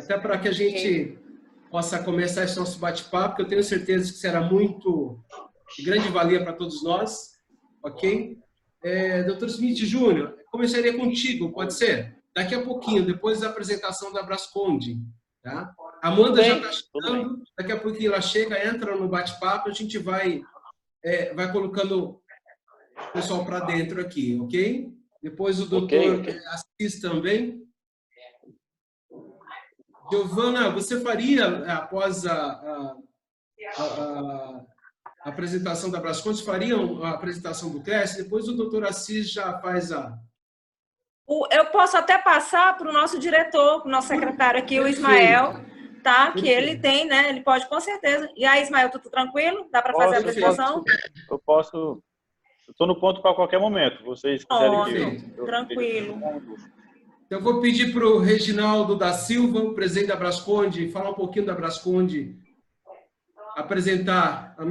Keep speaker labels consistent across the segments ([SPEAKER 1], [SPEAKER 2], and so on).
[SPEAKER 1] até para que a gente possa começar esse nosso bate-papo, que eu tenho certeza que será muito de grande valia para todos nós, ok? Dr. Smith Júnior, começaria contigo, pode ser? Daqui a pouquinho, depois da apresentação da Brasconde, tá? Amanda já está chegando, daqui a pouquinho ela chega, entra no bate-papo, a gente vai colocando o pessoal para dentro aqui, ok? Depois o doutor Assis também. Giovana, você faria, após a apresentação da Brasconde, fariam a apresentação do CRES? Depois o doutor Assis já faz a...
[SPEAKER 2] Eu posso até passar para o nosso diretor, para o nosso secretário aqui, o Ismael, tá? Que ele tem, né? Ele pode, com certeza. E aí, Ismael, tudo tranquilo? Dá para fazer a apresentação?
[SPEAKER 3] Eu posso. Estou no ponto para qualquer momento. Vocês quiserem que eu...
[SPEAKER 2] Tranquilo.
[SPEAKER 1] Eu vou pedir para o Reginaldo da Silva, o presidente da Brasconde, falar um pouquinho da Brasconde, apresentar a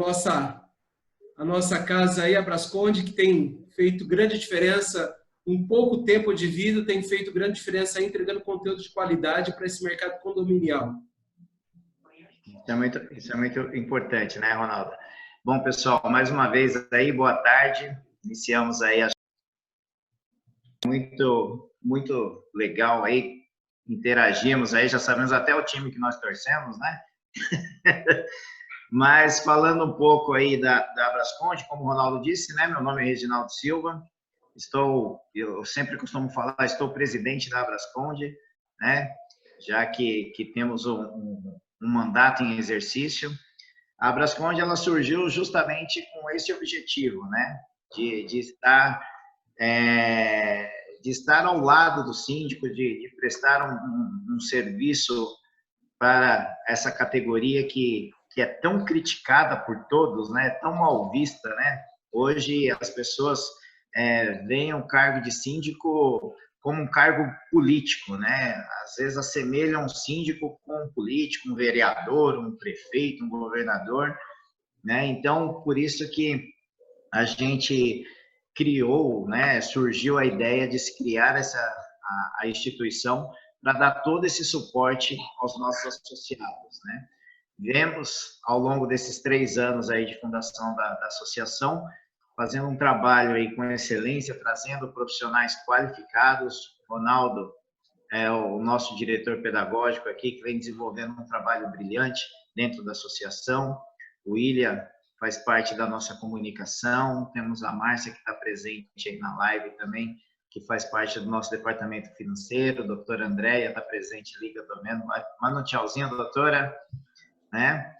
[SPEAKER 1] nossa casa aí, a Brasconde, que tem feito grande diferença em pouco tempo de vida, tem feito grande diferença aí, entregando conteúdo de qualidade para esse mercado condominial.
[SPEAKER 4] Isso é muito importante, né, Ronaldo? Bom, pessoal, mais uma vez aí, boa tarde. Iniciamos aí, muito legal aí, interagimos aí, já sabemos até o time que nós torcemos, né? Mas falando um pouco aí da Brasconde, como o Ronaldo disse, né? Meu nome é Reginaldo Silva, eu sempre costumo falar, estou presidente da Brasconde, né? Já que temos um mandato em exercício. A Brasconde, ela surgiu justamente com esse objetivo, né? De estar ao lado do síndico, de prestar um serviço para essa categoria que é tão criticada por todos, né? Tão mal vista, né? Hoje as pessoas veem o cargo de síndico como um cargo político, né? Às vezes assemelham um síndico com um político, um vereador, um prefeito, um governador, né? Então, por isso que a gente criou, né? Surgiu a ideia de se criar a instituição para dar todo esse suporte aos nossos associados, né? Vemos, ao longo desses 3 anos aí de fundação da associação, fazendo um trabalho aí com excelência, trazendo profissionais qualificados. Ronaldo é o nosso diretor pedagógico aqui, que vem desenvolvendo um trabalho brilhante dentro da associação. O William faz parte da nossa comunicação. Temos a Márcia, que está presente aí na live também, que faz parte do nosso departamento financeiro. A doutora Andréia está presente ali, que eu estou vendo. Manda um tchauzinho, doutora, né?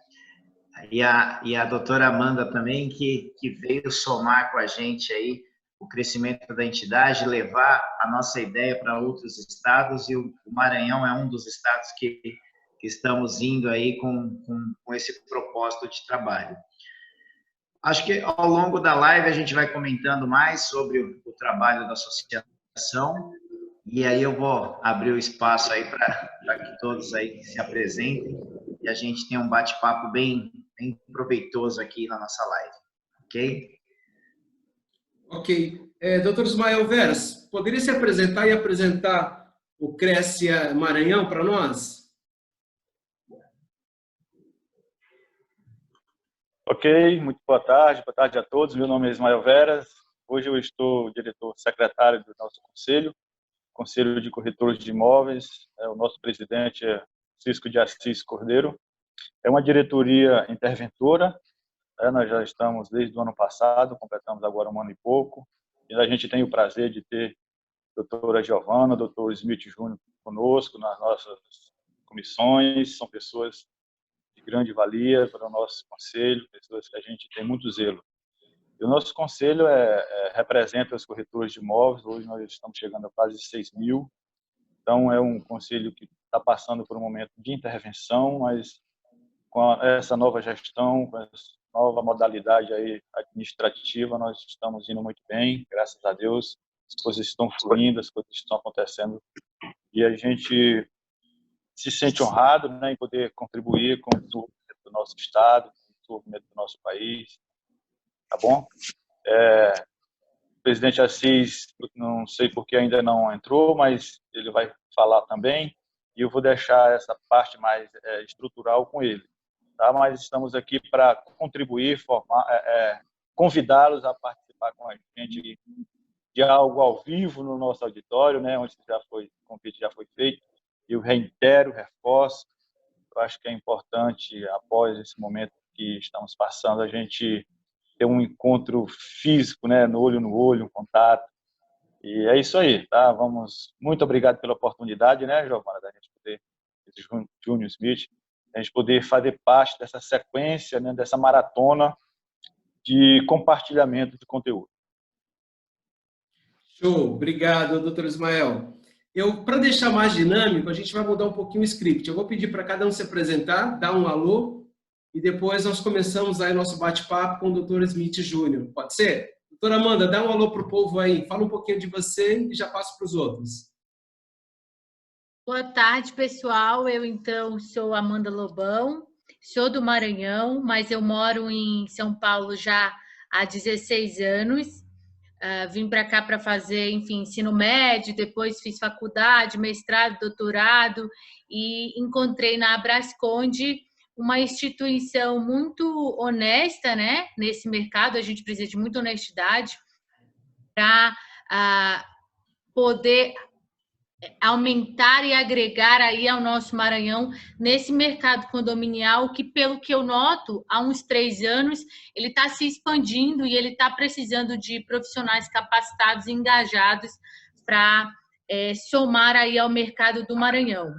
[SPEAKER 4] E a doutora Amanda também, que veio somar com a gente aí o crescimento da entidade, levar a nossa ideia para outros estados, e o Maranhão é um dos estados que estamos indo aí com esse propósito de trabalho. Acho que ao longo da live a gente vai comentando mais sobre o trabalho da associação, e aí eu vou abrir o espaço aí para que todos aí se apresentem e a gente tenha um bate-papo bem proveitoso aqui na nossa live, ok?
[SPEAKER 1] Ok. Dr. Ismael Veras, poderia se apresentar e apresentar o Cresce Maranhão para nós?
[SPEAKER 3] Ok, muito boa tarde a todos. Meu nome é Ismael Veras. Hoje eu estou diretor secretário do nosso Conselho de Corretores de Imóveis. O nosso presidente é Cisco de Assis Cordeiro. É uma diretoria interventora. Nós já estamos desde o ano passado, completamos agora 1 ano e pouco. E a gente tem o prazer de ter a doutora Giovana, o doutor Smith Júnior conosco nas nossas comissões. São pessoas de grande valia para o nosso conselho, pessoas que a gente tem muito zelo. E o nosso conselho representa os corretores de imóveis. Hoje nós estamos chegando a quase 6.000. Então, é um conselho que está passando por um momento de intervenção, mas com essa nova gestão, com essa nova modalidade aí administrativa, nós estamos indo muito bem, graças a Deus. As coisas estão fluindo, as coisas estão acontecendo, e a gente se sente honrado, né, em poder contribuir com o desenvolvimento do nosso estado, com o desenvolvimento do nosso país, tá bom? O presidente Assis, não sei por que ainda não entrou, mas ele vai falar também. e eu vou deixar essa parte mais estrutural com ele. Tá? Mas estamos aqui para contribuir, convidá-los a participar com a gente de algo ao vivo no nosso auditório, né, onde o convite já foi feito. Eu reitero, reforço, eu acho que é importante, após esse momento que estamos passando, a gente ter um encontro físico, né, no olho, um contato. E é isso aí, tá? Muito obrigado pela oportunidade, né, Giovana, da gente poder, Júnior Smith, a gente poder fazer parte dessa sequência, né, dessa maratona de compartilhamento de conteúdo.
[SPEAKER 1] Show, obrigado, doutor Ismael. Para deixar mais dinâmico, a gente vai mudar um pouquinho o script. Eu vou pedir para cada um se apresentar, dar um alô, e depois nós começamos aí nosso bate-papo com o doutor Smith Júnior. Pode ser? Doutora Amanda, dá um alô para o povo aí. Fala um pouquinho de você e já passo para os outros.
[SPEAKER 5] Boa tarde, pessoal. Eu, então, sou Amanda Lobão, sou do Maranhão, mas eu moro em São Paulo já há 16 anos. Vim para cá para fazer, enfim, ensino médio, depois fiz faculdade, mestrado, doutorado e encontrei na Abrasconde uma instituição muito honesta, né? Nesse mercado, a gente precisa de muita honestidade para poder aumentar e agregar aí ao nosso Maranhão nesse mercado condominial que, pelo que eu noto, há uns 3 anos, ele está se expandindo e ele está precisando de profissionais capacitados e engajados para somar aí ao mercado do Maranhão.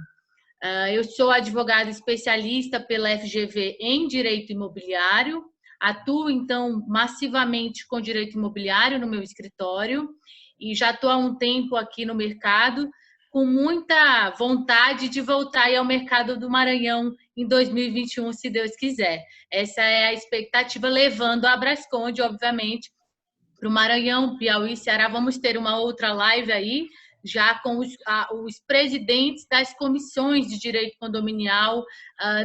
[SPEAKER 5] Eu sou advogada especialista pela FGV em Direito Imobiliário, atuo, então, massivamente com Direito Imobiliário no meu escritório e já estou há um tempo aqui no mercado, com muita vontade de voltar aí ao mercado do Maranhão em 2021, se Deus quiser. Essa é a expectativa, levando a Abrasconde, obviamente, para o Maranhão, Piauí, Ceará. Vamos ter uma outra live aí, já com os presidentes das comissões de direito condominial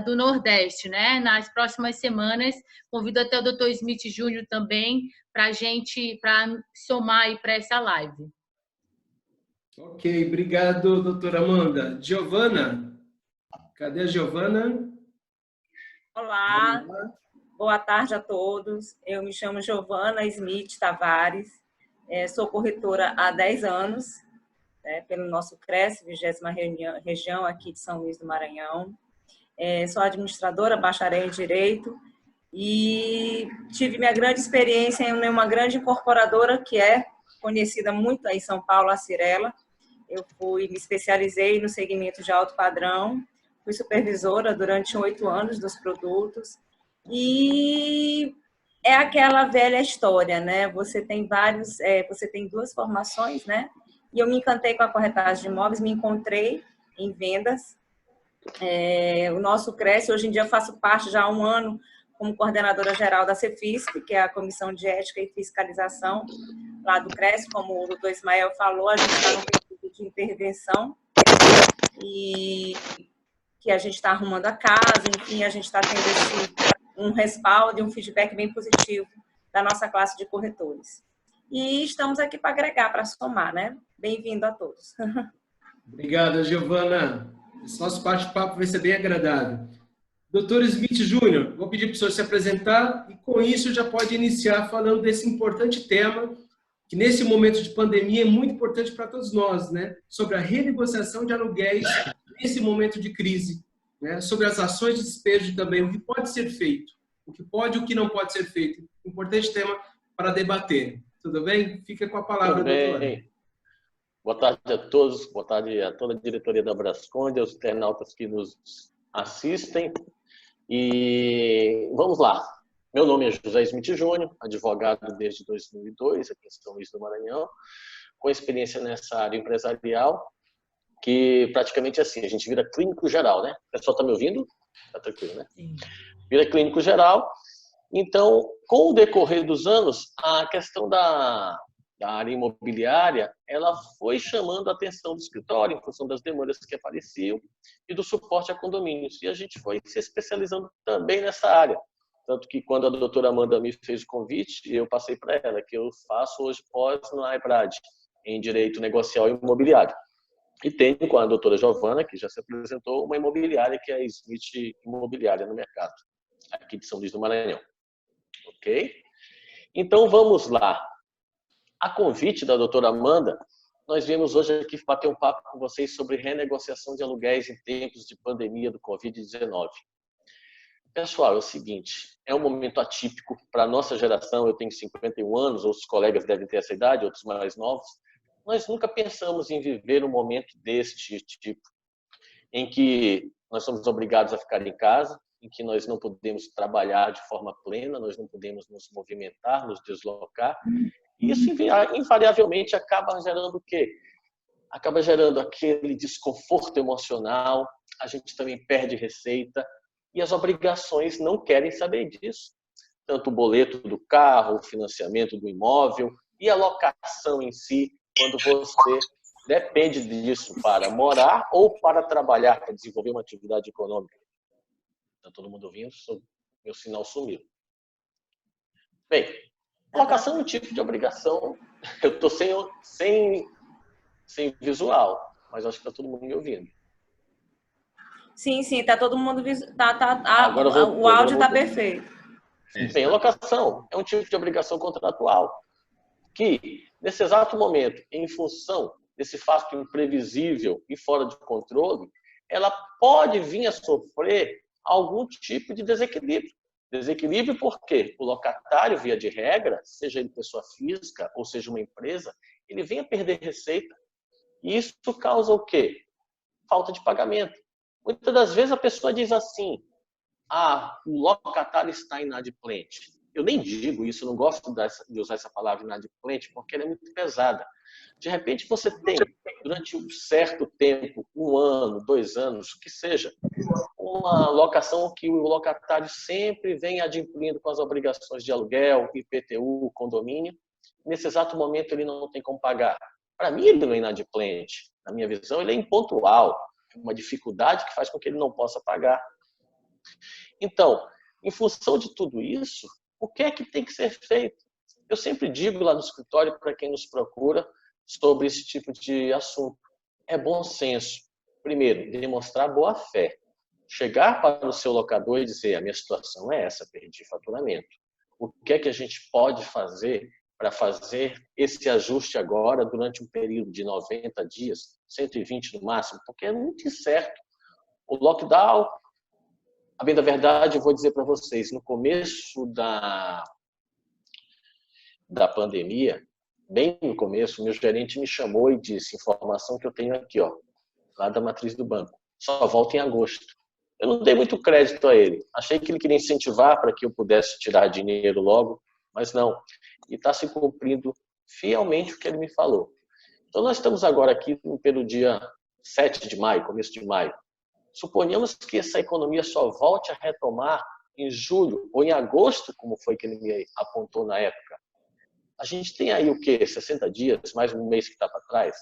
[SPEAKER 5] do Nordeste, né? Nas próximas semanas, convido até o doutor Smith Júnior também para somar aí para essa live.
[SPEAKER 1] Ok, obrigado, doutora Amanda. Giovana, cadê a Giovana?
[SPEAKER 2] Olá, boa tarde a todos. Eu me chamo Giovana Smith Tavares, sou corretora há 10 anos, pelo nosso CRES, 20ª região aqui de São Luís do Maranhão. Sou administradora, bacharel em Direito e tive minha grande experiência em uma grande incorporadora que é conhecida muito aí em São Paulo, a Cirela. Eu me especializei no segmento de alto padrão, fui supervisora durante 8 anos dos produtos e é aquela velha história, né? Você tem você tem 2 formações, né? E eu me encantei com a corretagem de imóveis, me encontrei em vendas. O nosso CRES, hoje em dia eu faço parte já há 1 ano como coordenadora geral da CEFISC, que é a Comissão de Ética e Fiscalização lá do CRES, como o doutor Ismael falou, a gente está no período de intervenção e que a gente está arrumando a casa, enfim, a gente está tendo um respaldo e um feedback bem positivo da nossa classe de corretores. E estamos aqui para agregar, para somar, né? Bem-vindo a todos.
[SPEAKER 1] Obrigado, Giovana. Esse nosso bate-papo vai ser bem agradável. Doutor Smith Júnior, vou pedir para o senhor se apresentar e, com isso, já pode iniciar falando desse importante tema que, nesse momento de pandemia, é muito importante para todos nós, né? Sobre a renegociação de aluguéis nesse momento de crise, né? Sobre as ações de despejo também, o que pode ser feito, o que pode e o que não pode ser feito. Importante tema para debater. Tudo bem? Fica com a palavra, doutor.
[SPEAKER 6] Boa tarde a todos, boa tarde a toda a diretoria da Abrasconde, aos internautas que nos assistem. E vamos lá. Meu nome é José Smith Júnior, advogado desde 2002, aqui em São Luís do Maranhão, com experiência nessa área empresarial, que praticamente é assim, a gente vira clínico geral, né? O pessoal está me ouvindo? Está tranquilo, né? Sim. Vira clínico geral. Então, com o decorrer dos anos, a questão da área imobiliária, ela foi chamando a atenção do escritório em função das demandas que apareciam e do suporte a condomínios. E a gente foi se especializando também nessa área. Tanto que quando a doutora Amanda me fez o convite, eu passei para ela, que eu faço hoje pós na EBRAD, em Direito Negocial e Imobiliário. E tenho com a doutora Giovana, que já se apresentou, uma imobiliária que é a Smith Imobiliária no mercado, aqui de São Luís do Maranhão. Ok? Então, vamos lá. A convite da doutora Amanda, nós viemos hoje aqui bater um papo com vocês sobre renegociação de aluguéis em tempos de pandemia do Covid-19. Pessoal, é o seguinte, é um momento atípico para a nossa geração, eu tenho 51 anos, outros colegas devem ter essa idade, outros mais novos. Nós nunca pensamos em viver um momento deste tipo, em que nós somos obrigados a ficar em casa, em que nós não podemos trabalhar de forma plena, nós não podemos nos movimentar, nos deslocar. E isso, invariavelmente, acaba gerando o quê? Acaba gerando aquele desconforto emocional, a gente também perde receita e as obrigações não querem saber disso. Tanto o boleto do carro, o financiamento do imóvel e a locação em si, quando você depende disso para morar ou para trabalhar, para desenvolver uma atividade econômica. Está todo mundo ouvindo? Meu sinal sumiu. Bem, locação é um tipo de obrigação. Eu estou sem visual, mas acho que está todo mundo me ouvindo.
[SPEAKER 2] Sim, está todo mundo...
[SPEAKER 6] Agora
[SPEAKER 2] o áudio está perfeito.
[SPEAKER 6] Bem, a locação é um tipo de obrigação contratual que, nesse exato momento, em função desse fato imprevisível e fora de controle, ela pode vir a sofrer algum tipo de desequilíbrio. Desequilíbrio porque o locatário, via de regra, seja ele pessoa física ou seja uma empresa, ele vem a perder receita. E isso causa o quê? Falta de pagamento. Muitas das vezes a pessoa diz assim, o locatário está inadimplente. Eu nem digo isso, eu não gosto de usar essa palavra inadimplente, porque ela é muito pesada. De repente você tem, durante um certo tempo, 1 ano, 2 anos, que seja, uma locação que o locatário sempre vem adimplindo com as obrigações de aluguel, IPTU, condomínio. Nesse exato momento ele não tem como pagar. Para mim ele não é inadimplente. Na minha visão ele é impontual. Uma dificuldade que faz com que ele não possa pagar. Então, em função de tudo isso, o que é que tem que ser feito? Eu sempre digo lá no escritório, para quem nos procura, sobre esse tipo de assunto. É bom senso. Primeiro, demonstrar boa fé. Chegar para o seu locador e dizer, a minha situação é essa, perdi faturamento. O que é que a gente pode fazer para fazer esse ajuste agora durante um período de 90 dias, 120 no máximo? Porque é muito incerto. O lockdown, a bem da verdade, eu vou dizer para vocês, no começo da pandemia, bem no começo, meu gerente me chamou e disse, informação que eu tenho aqui, lá da matriz do banco, só volta em agosto. Eu não dei muito crédito a ele. Achei que ele queria incentivar para que eu pudesse tirar dinheiro logo, mas não. E está se cumprindo fielmente o que ele me falou. Então, nós estamos agora aqui pelo dia 7 de maio, começo de maio. Suponhamos que essa economia só volte a retomar em julho ou em agosto, como foi que ele me apontou na época. A gente tem aí o quê? 60 dias, mais um mês que está para trás.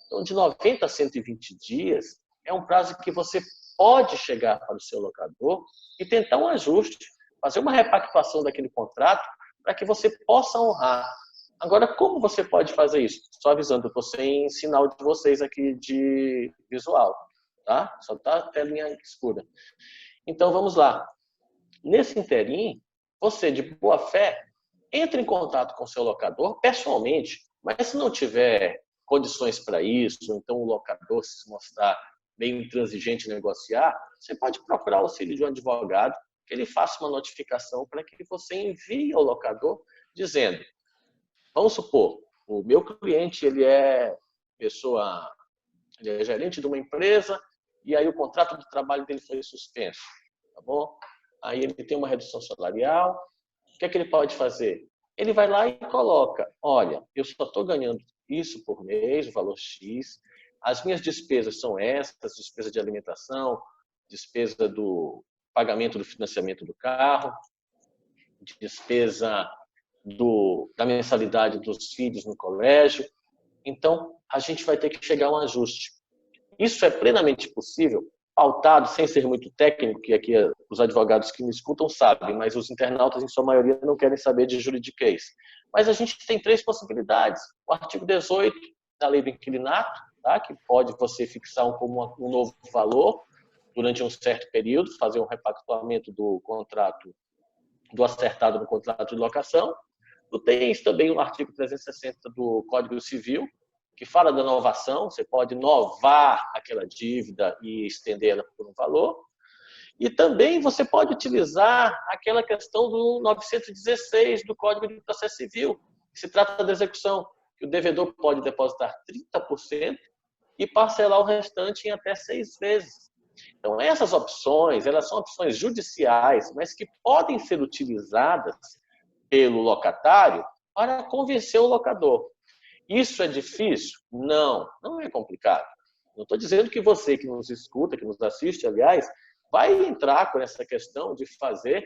[SPEAKER 6] Então, de 90 a 120 dias é um prazo que você pode chegar para o seu locador e tentar um ajuste, fazer uma repactuação daquele contrato para que você possa honrar. Agora, como você pode fazer isso? Só avisando, eu estou sem sinal de vocês aqui de visual, tá? Só está a telinha escura. Então, vamos lá. Nesse interim, você, de boa fé, entre em contato com o seu locador pessoalmente, mas se não tiver condições para isso, então o locador se mostrar meio intransigente em negociar, você pode procurar o auxílio de um advogado, que ele faça uma notificação para que você envie ao locador dizendo, vamos supor, o meu cliente ele é gerente de uma empresa e aí o contrato de trabalho dele foi suspenso, tá bom? Aí ele tem uma redução salarial, o que é que ele pode fazer? Ele vai lá e coloca, olha, eu só estou ganhando isso por mês, o valor X, as minhas despesas são essas, despesa de alimentação, despesa do pagamento do financiamento do carro, despesa da mensalidade dos filhos no colégio. Então, a gente vai ter que chegar a um ajuste. Isso é plenamente possível, pautado, sem ser muito técnico, que aqui os advogados que me escutam sabem, mas os internautas, em sua maioria, não querem saber de juridiquês. Mas a gente tem 3 possibilidades. O artigo 18 da Lei do Inquilinato, tá? Que pode você fixar como um novo valor durante um certo período, fazer um repactuamento do contrato, do acertado no contrato de locação. Tu tens também o artigo 360 do Código Civil, que fala da novação, você pode novar aquela dívida e estendê-la por um valor. E também você pode utilizar aquela questão do 916 do Código de Processo Civil, que se trata da execução, que o devedor pode depositar 30% e parcelar o restante em até 6 vezes. Então, essas opções, elas são opções judiciais, mas que podem ser utilizadas pelo locatário para convencer o locador. Isso é difícil? Não, não é complicado. Não estou dizendo que você que nos escuta, que nos assiste, aliás, vai entrar com essa questão de fazer...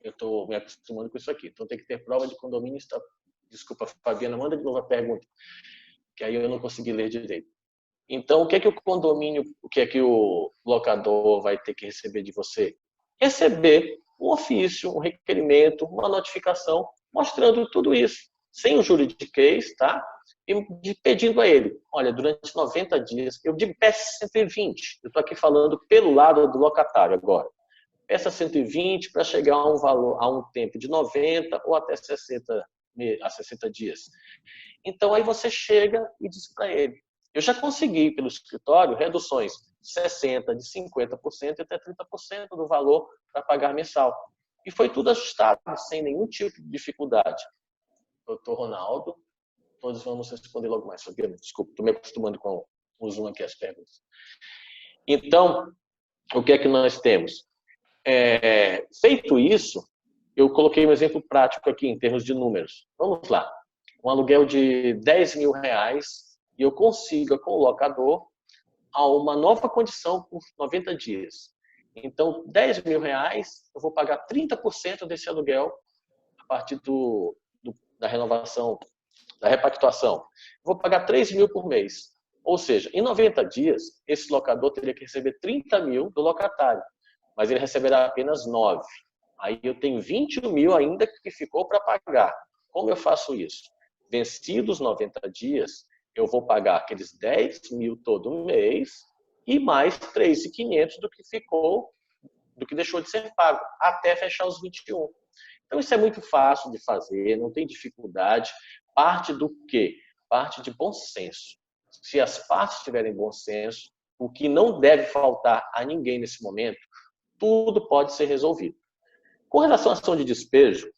[SPEAKER 6] Eu estou me acostumando com isso aqui, então tem que ter prova de condomínio. Desculpa, Fabiana, manda de novo a pergunta, que aí eu não consegui ler direito. Então, o que é que o condomínio, o que é que o locador vai ter que receber de você? Receber um ofício, um requerimento, uma notificação, mostrando tudo isso, sem o juridiquês, tá? E pedindo a ele, olha, durante 90 dias, eu digo peça 120, eu estou aqui falando pelo lado do locatário agora. Peça 120 para chegar a um valor, a um tempo de 90 ou até 60 dias. Então, aí você chega e diz para ele, eu já consegui, pelo escritório, reduções de 60%, de 50% e até 30% do valor para pagar mensal. E foi tudo ajustado, sem nenhum tipo de dificuldade. Doutor Ronaldo, todos vamos responder logo mais. Fabiana, desculpa, estou me acostumando com o Zoom aqui, as perguntas. Então, o que é que nós temos? Feito isso, eu coloquei um exemplo prático aqui, em termos de números. Vamos lá. Um aluguel de R$10 mil, e eu consiga, com o locador, a uma nova condição por 90 dias. Então, R$10 mil, eu vou pagar 30% desse aluguel a partir da renovação, da repactuação. Vou pagar 3 mil por mês. Ou seja, em 90 dias, esse locador teria que receber 30 mil do locatário, mas ele receberá apenas 9. Aí eu tenho 20 mil ainda que ficou para pagar. Como eu faço isso? Vencidos 90 dias, eu vou pagar aqueles 10 mil todo mês e mais 3.500 do que ficou, do que deixou de ser pago, até fechar os 21. Então, isso é muito fácil de fazer, não tem dificuldade. Parte do quê? Parte de bom senso. Se as partes tiverem bom senso, o que não deve faltar a ninguém nesse momento, tudo pode ser resolvido. Com relação à ação de despejo,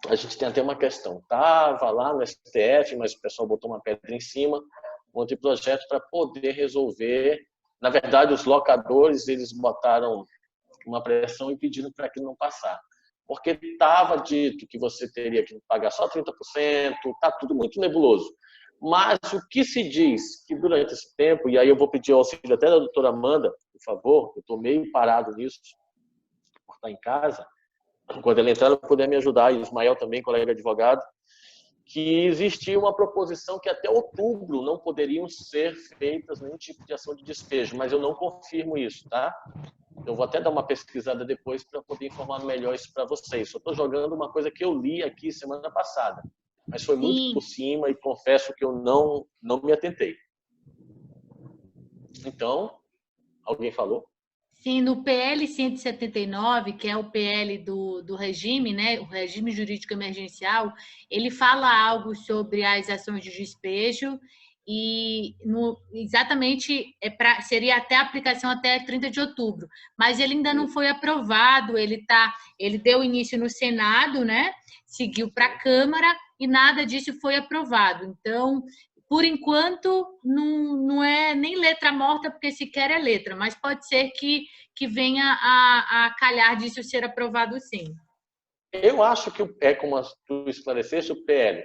[SPEAKER 6] a gente tem até uma questão. Estava lá no STF, mas o pessoal botou uma pedra em cima, um monte de projeto para poder resolver. Na verdade, os locadores, eles botaram uma pressão e pediram para que não passar. Porque estava dito que você teria que pagar só 30%, está tudo muito nebuloso. Mas o que se diz que durante esse tempo, e aí eu vou pedir o auxílio até da doutora Amanda, por favor, eu estou meio parado nisso, por estar em casa, quando ela entrar, ela puder me ajudar, e o Ismael também, colega advogado, que existia uma proposição que até outubro não poderiam ser feitas nenhum tipo de ação de despejo, mas eu não confirmo isso, tá? Eu vou até dar uma pesquisada depois para poder informar melhor isso para vocês. Só estou jogando uma coisa que eu li aqui semana passada, mas foi muito por cima e confesso que eu não me atentei. Então, alguém falou?
[SPEAKER 5] Sim, no PL 179, que é o PL do regime, né, o regime jurídico emergencial, ele fala algo sobre as ações de despejo e exatamente seria até a aplicação até 30 de outubro, mas ele ainda não foi aprovado, ele deu início no Senado, né, seguiu para a Câmara e nada disso foi aprovado. Então, por enquanto, não é nem letra morta, porque sequer é letra, mas pode ser que venha a calhar disso ser aprovado sim.
[SPEAKER 6] Eu acho que, como tu esclareceste, o PL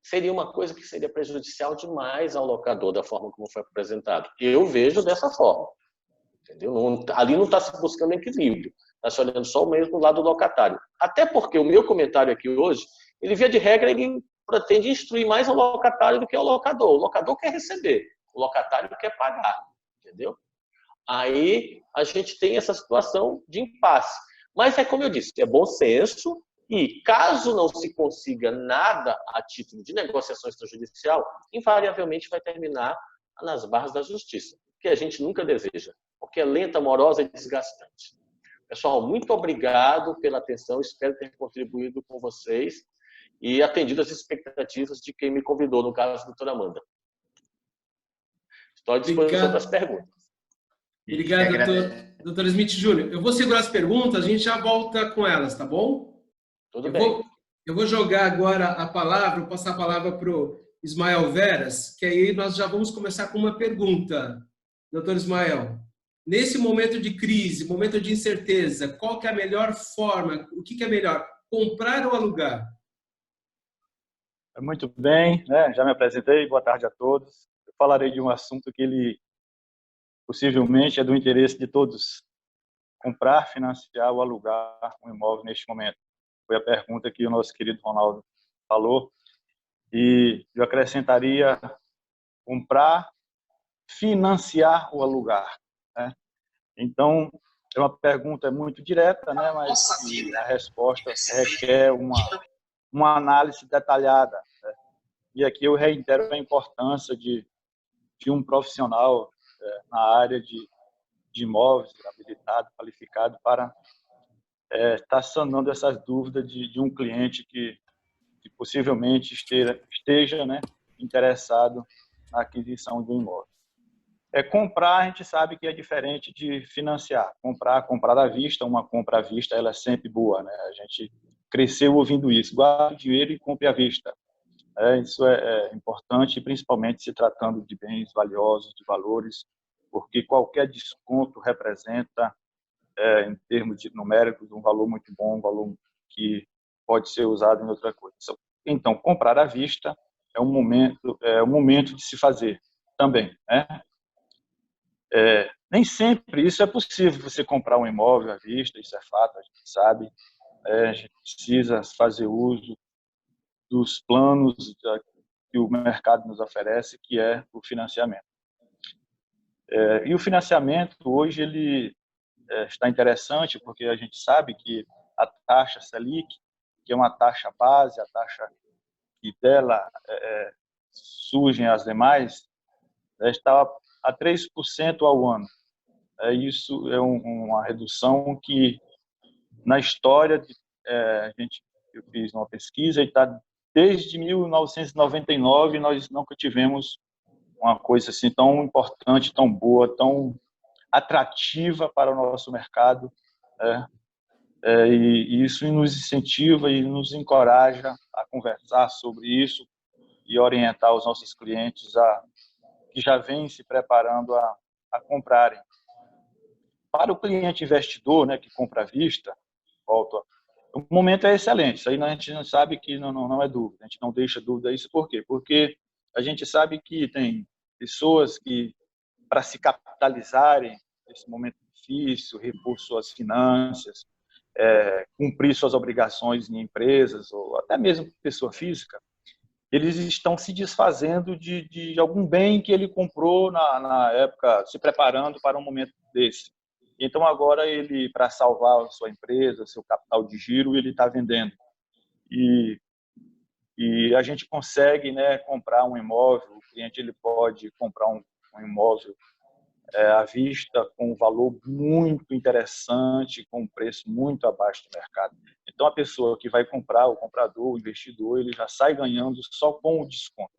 [SPEAKER 6] seria uma coisa que seria prejudicial demais ao locador, da forma como foi apresentado. Eu vejo dessa forma. Entendeu? Ali não está se buscando equilíbrio, está se olhando só o mesmo lado do locatário. Até porque o meu comentário aqui hoje, ele via de regra, ele pretende instruir mais o locatário do que o locador. O locador quer receber, o locatário quer pagar, entendeu? Aí a gente tem essa situação de impasse. Mas é como eu disse, é bom senso e caso não se consiga nada a título de negociação extrajudicial, invariavelmente vai terminar nas barras da justiça, que a gente nunca deseja, porque é lenta, morosa e desgastante. Pessoal, muito obrigado pela atenção, espero ter contribuído com vocês e atendido as expectativas de quem me convidou, no caso, a doutora Amanda. Estou à disposição para as perguntas.
[SPEAKER 1] Obrigado, doutor Smith Júnior. Eu vou segurar as perguntas, a gente já volta com elas, tá bom?
[SPEAKER 6] Tudo bem.
[SPEAKER 1] Eu vou jogar agora a palavra, vou passar a palavra para o Ismael Veras, que aí nós já vamos começar com uma pergunta. Doutor Ismael, nesse momento de crise, momento de incerteza, qual que é a melhor forma, o que é melhor, comprar ou alugar?
[SPEAKER 3] Muito bem, né? Já me apresentei, boa tarde a todos. Eu falarei de um assunto que ele possivelmente é do interesse de todos. Comprar, financiar ou alugar um imóvel neste momento. Foi a pergunta que o nosso querido Ronaldo falou. E eu acrescentaria comprar, financiar ou alugar, né? Então, é uma pergunta muito direta, né? Mas a resposta requer uma análise detalhada, né? E aqui eu reitero a importância de um profissional na área de imóveis, habilitado, qualificado, para estar sanando essas dúvidas de um cliente que possivelmente esteja, né, interessado na aquisição de um imóvel. Comprar, a gente sabe que é diferente de financiar. Comprar à vista, uma compra à vista, ela é sempre boa, né? A gente cresceu ouvindo isso. Guarde o dinheiro e compre à vista. Isso é importante, principalmente se tratando de bens valiosos, de valores, porque qualquer desconto representa, em termos numéricos, um valor muito bom, um valor que pode ser usado em outra coisa. Então, comprar à vista é um momento de se fazer também, né? Nem sempre isso é possível, você comprar um imóvel à vista, isso é fato, a gente sabe. A gente precisa fazer uso dos planos que o mercado nos oferece, que é o financiamento. E o financiamento, hoje, ele está interessante, porque a gente sabe que a taxa Selic, que é uma taxa base, a taxa que dela surgem as demais, está a 3% ao ano. Isso é uma redução que, na história, eu fiz uma pesquisa e está desde 1999, nós nunca tivemos uma coisa assim tão importante, tão boa, tão atrativa para o nosso mercado. E isso nos incentiva e nos encoraja a conversar sobre isso e orientar os nossos clientes que já vêm se preparando a comprarem. Para o cliente investidor, né, que compra à vista, o momento é excelente. Isso aí a gente não sabe que não é dúvida. A gente não deixa dúvida. Isso por quê? Porque a gente sabe que tem pessoas que, para se capitalizarem nesse momento difícil, repor suas finanças, cumprir suas obrigações em empresas ou até mesmo pessoa física, eles estão se desfazendo de algum bem que ele comprou na época, se preparando para um momento desse. Então, agora, ele, para salvar a sua empresa, seu capital de giro, ele está vendendo. E a gente consegue, né, comprar um imóvel, o cliente ele pode comprar um imóvel à vista com um valor muito interessante, com um preço muito abaixo do mercado. Então, a pessoa que vai comprar, o comprador, o investidor, ele já sai ganhando só com o desconto,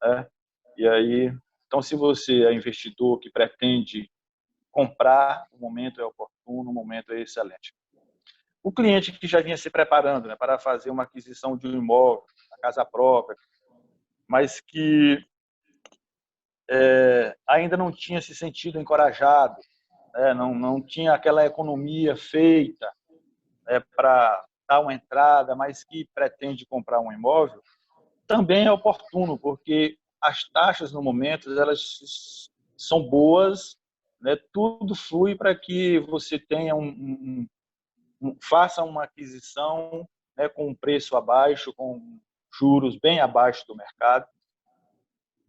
[SPEAKER 3] né? E aí, então, se você é investidor que pretende comprar, o momento é oportuno, o momento é excelente. O cliente que já vinha se preparando, né, para fazer uma aquisição de um imóvel, a casa própria, mas que ainda não tinha se sentido encorajado, não tinha aquela economia feita para dar uma entrada, mas que pretende comprar um imóvel, também é oportuno, porque as taxas no momento elas são boas, né? Tudo flui para que você tenha faça uma aquisição, né, com um preço abaixo, com juros bem abaixo do mercado,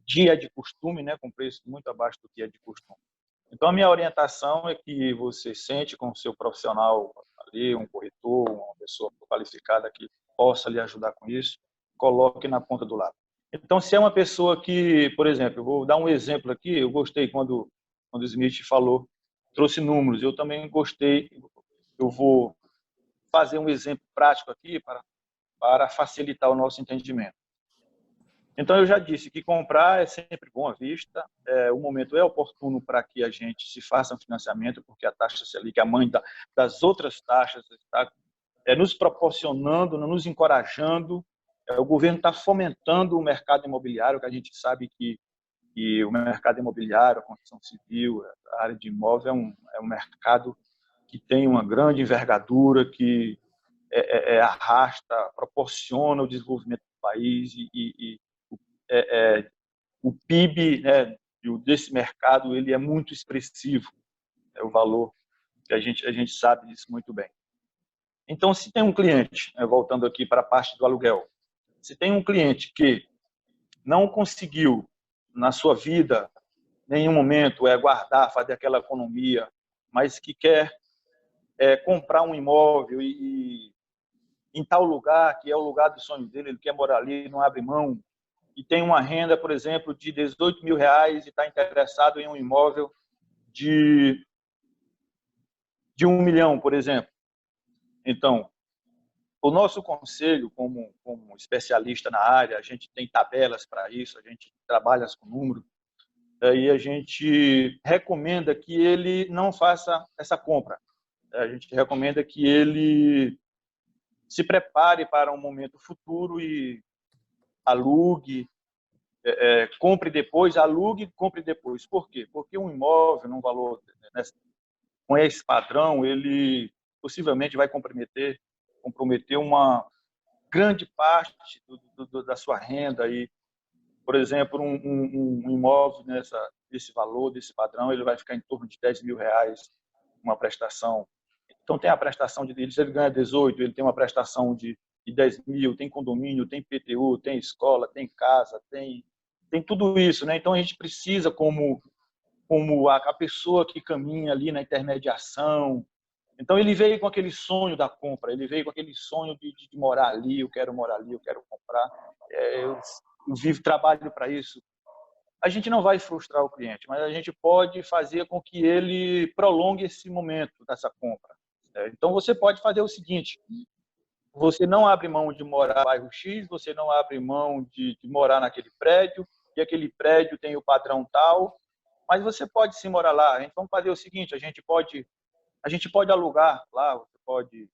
[SPEAKER 3] dia de costume, né, com preço muito abaixo do que é de costume. Então, a minha orientação é que você sente com o seu profissional ali, um corretor, uma pessoa qualificada que possa lhe ajudar com isso, coloque na ponta do lápis. Então, se é uma pessoa que, por exemplo, eu vou dar um exemplo aqui, eu gostei quando o Smith falou, trouxe números, eu também gostei, eu vou fazer um exemplo prático aqui para facilitar o nosso entendimento. Então, eu já disse que comprar é sempre bom à vista, o momento é oportuno para que a gente se faça um financiamento, porque a taxa Selic, a mãe das outras taxas, está nos proporcionando, nos encorajando, o governo está fomentando o mercado imobiliário, que a gente sabe que o mercado imobiliário, a construção civil, a área de imóvel é um mercado que tem uma grande envergadura, que arrasta, proporciona o desenvolvimento do país e o PIB, né, desse mercado ele é muito expressivo, o valor que a gente sabe disso muito bem. Então, se tem um cliente, voltando aqui para a parte do aluguel, se tem um cliente que não conseguiu na sua vida, em nenhum momento, guardar, fazer aquela economia, mas que quer comprar um imóvel e em tal lugar, que é o lugar do sonho dele, ele quer morar ali, não abre mão, e tem uma renda, por exemplo, de R$18.000 e está interessado em um imóvel de 1 milhão, por exemplo. Então, o nosso conselho, como especialista na área, a gente tem tabelas para isso, a gente trabalha com números, e a gente recomenda que ele não faça essa compra. A gente recomenda que ele se prepare para um momento futuro e alugue, compre depois, alugue, compre depois. Por quê? Porque um imóvel, num valor, né, com esse padrão, ele possivelmente vai comprometer uma grande parte da sua renda. E, por exemplo, um imóvel desse valor, desse padrão, ele vai ficar em torno de R$10.000, uma prestação. Então, tem a prestação de ele ganha 18, ele tem uma prestação de 10 mil, tem condomínio, tem PTU, tem escola, tem casa, tem tudo isso, né? Então, a gente precisa, como a pessoa que caminha ali na intermediação. Então, ele veio com aquele sonho da compra, ele veio com aquele sonho de morar ali, eu quero morar ali, eu quero comprar, eu vivo, trabalho para isso. A gente não vai frustrar o cliente, mas a gente pode fazer com que ele prolongue esse momento dessa compra. Então, você pode fazer o seguinte: você não abre mão de morar no bairro X, você não abre mão de morar naquele prédio, e aquele prédio tem o padrão tal, mas você pode sim morar lá. A gente vamos fazer o seguinte: a gente pode alugar lá, você pode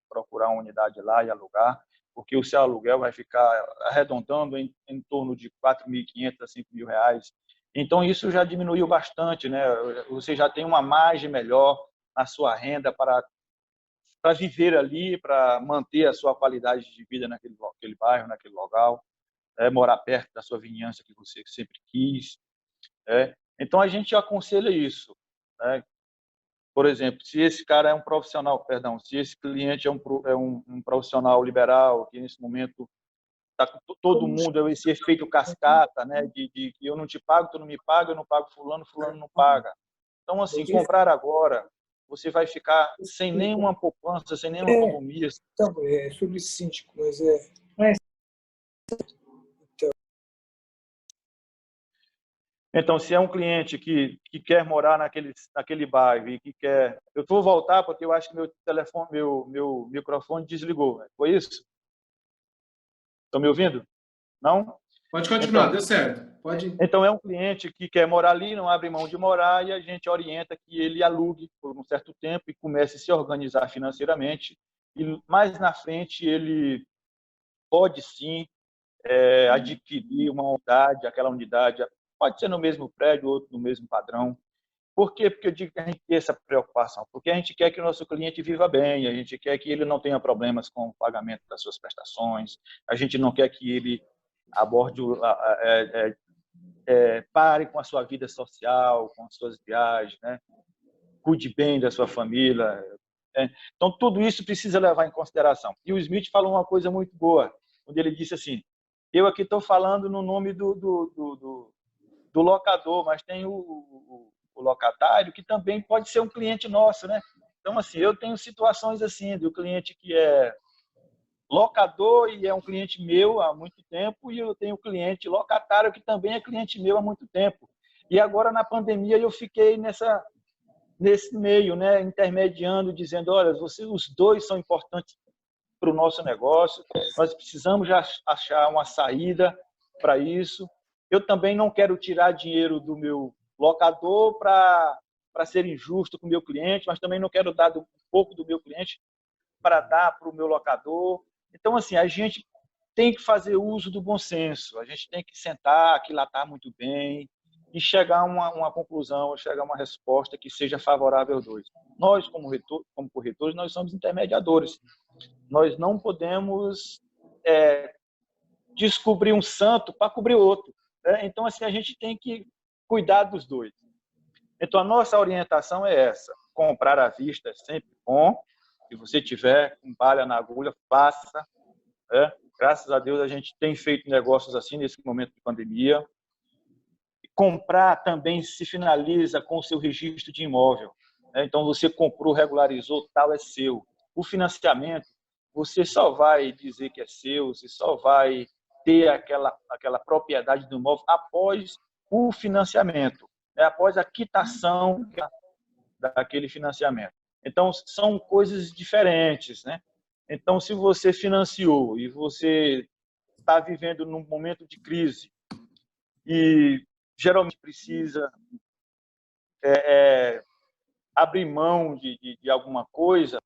[SPEAKER 3] procurar uma unidade lá e alugar, porque o seu aluguel vai ficar arredondando em torno de R$4.500 a R$5.000. Então, isso já diminuiu bastante, né? Você já tem uma margem melhor na sua renda para viver ali, para manter a sua qualidade de vida naquele bairro, naquele local, morar perto da sua vizinhança que você sempre quis. Então, a gente aconselha isso. Por exemplo, se esse cara é um profissional, se esse cliente é um profissional liberal, que nesse momento está com todo mundo, esse efeito cascata, né, de que eu não te pago, tu não me paga, eu não pago fulano, fulano não paga. Então, assim, comprar agora, você vai ficar sem nenhuma poupança, sem nenhuma economia.
[SPEAKER 7] Então, é sobre síndico, mas
[SPEAKER 3] Então, se é um cliente que quer morar naquele bairro e que quer... Eu vou voltar porque eu acho que meu microfone desligou. Foi isso? Estão me ouvindo? Não?
[SPEAKER 1] Pode continuar, deu certo. Pode.
[SPEAKER 3] Então, é um cliente que quer morar ali, não abre mão de morar, e a gente orienta que ele alugue por um certo tempo e comece a se organizar financeiramente. E mais na frente, ele pode sim adquirir uma unidade, aquela unidade pode ser no mesmo prédio, outro no mesmo padrão. Por quê? Porque eu digo que a gente tem essa preocupação, porque a gente quer que o nosso cliente viva bem, a gente quer que ele não tenha problemas com o pagamento das suas prestações, a gente não quer que ele aborde, pare com a sua vida social, com as suas viagens, né? Cuide bem da sua família. Então, tudo isso precisa levar em consideração. E o Smith falou uma coisa muito boa, quando ele disse assim: eu aqui estou falando no nome do locador, mas tem o locatário que também pode ser um cliente nosso, né? Então, assim, eu tenho situações assim, do cliente que é locador e é um cliente meu há muito tempo, e eu tenho cliente locatário que também é cliente meu há muito tempo. E agora, na pandemia, eu fiquei nesse meio, né, intermediando, dizendo, olha, os dois são importantes para o nosso negócio, nós precisamos já achar uma saída para isso. Eu também não quero tirar dinheiro do meu locador para ser injusto com o meu cliente, mas também não quero dar um pouco do meu cliente para dar para o meu locador. Então, assim, a gente tem que fazer uso do bom senso, a gente tem que sentar, aquilatar muito bem e chegar a uma conclusão, chegar a uma resposta que seja favorável aos dois. Nós, como corretores, nós somos intermediadores. Nós não podemos descobrir um santo para cobrir outro, né? Então, assim, a gente tem que cuidar dos dois. Então, a nossa orientação é essa: comprar à vista é sempre bom. Se você tiver com palha na agulha, faça. Né? Graças a Deus, a gente tem feito negócios assim nesse momento de pandemia. Comprar também se finaliza com o seu registro de imóvel. Né? Então, você comprou, regularizou, tal é seu. O financiamento, você só vai dizer que é seu, você só vai ter aquela propriedade do imóvel após o financiamento, né? Após a quitação daquele financiamento. Então, são coisas diferentes, né? Então, se você financiou e você está vivendo num momento de crise e geralmente precisa abrir mão de alguma coisa,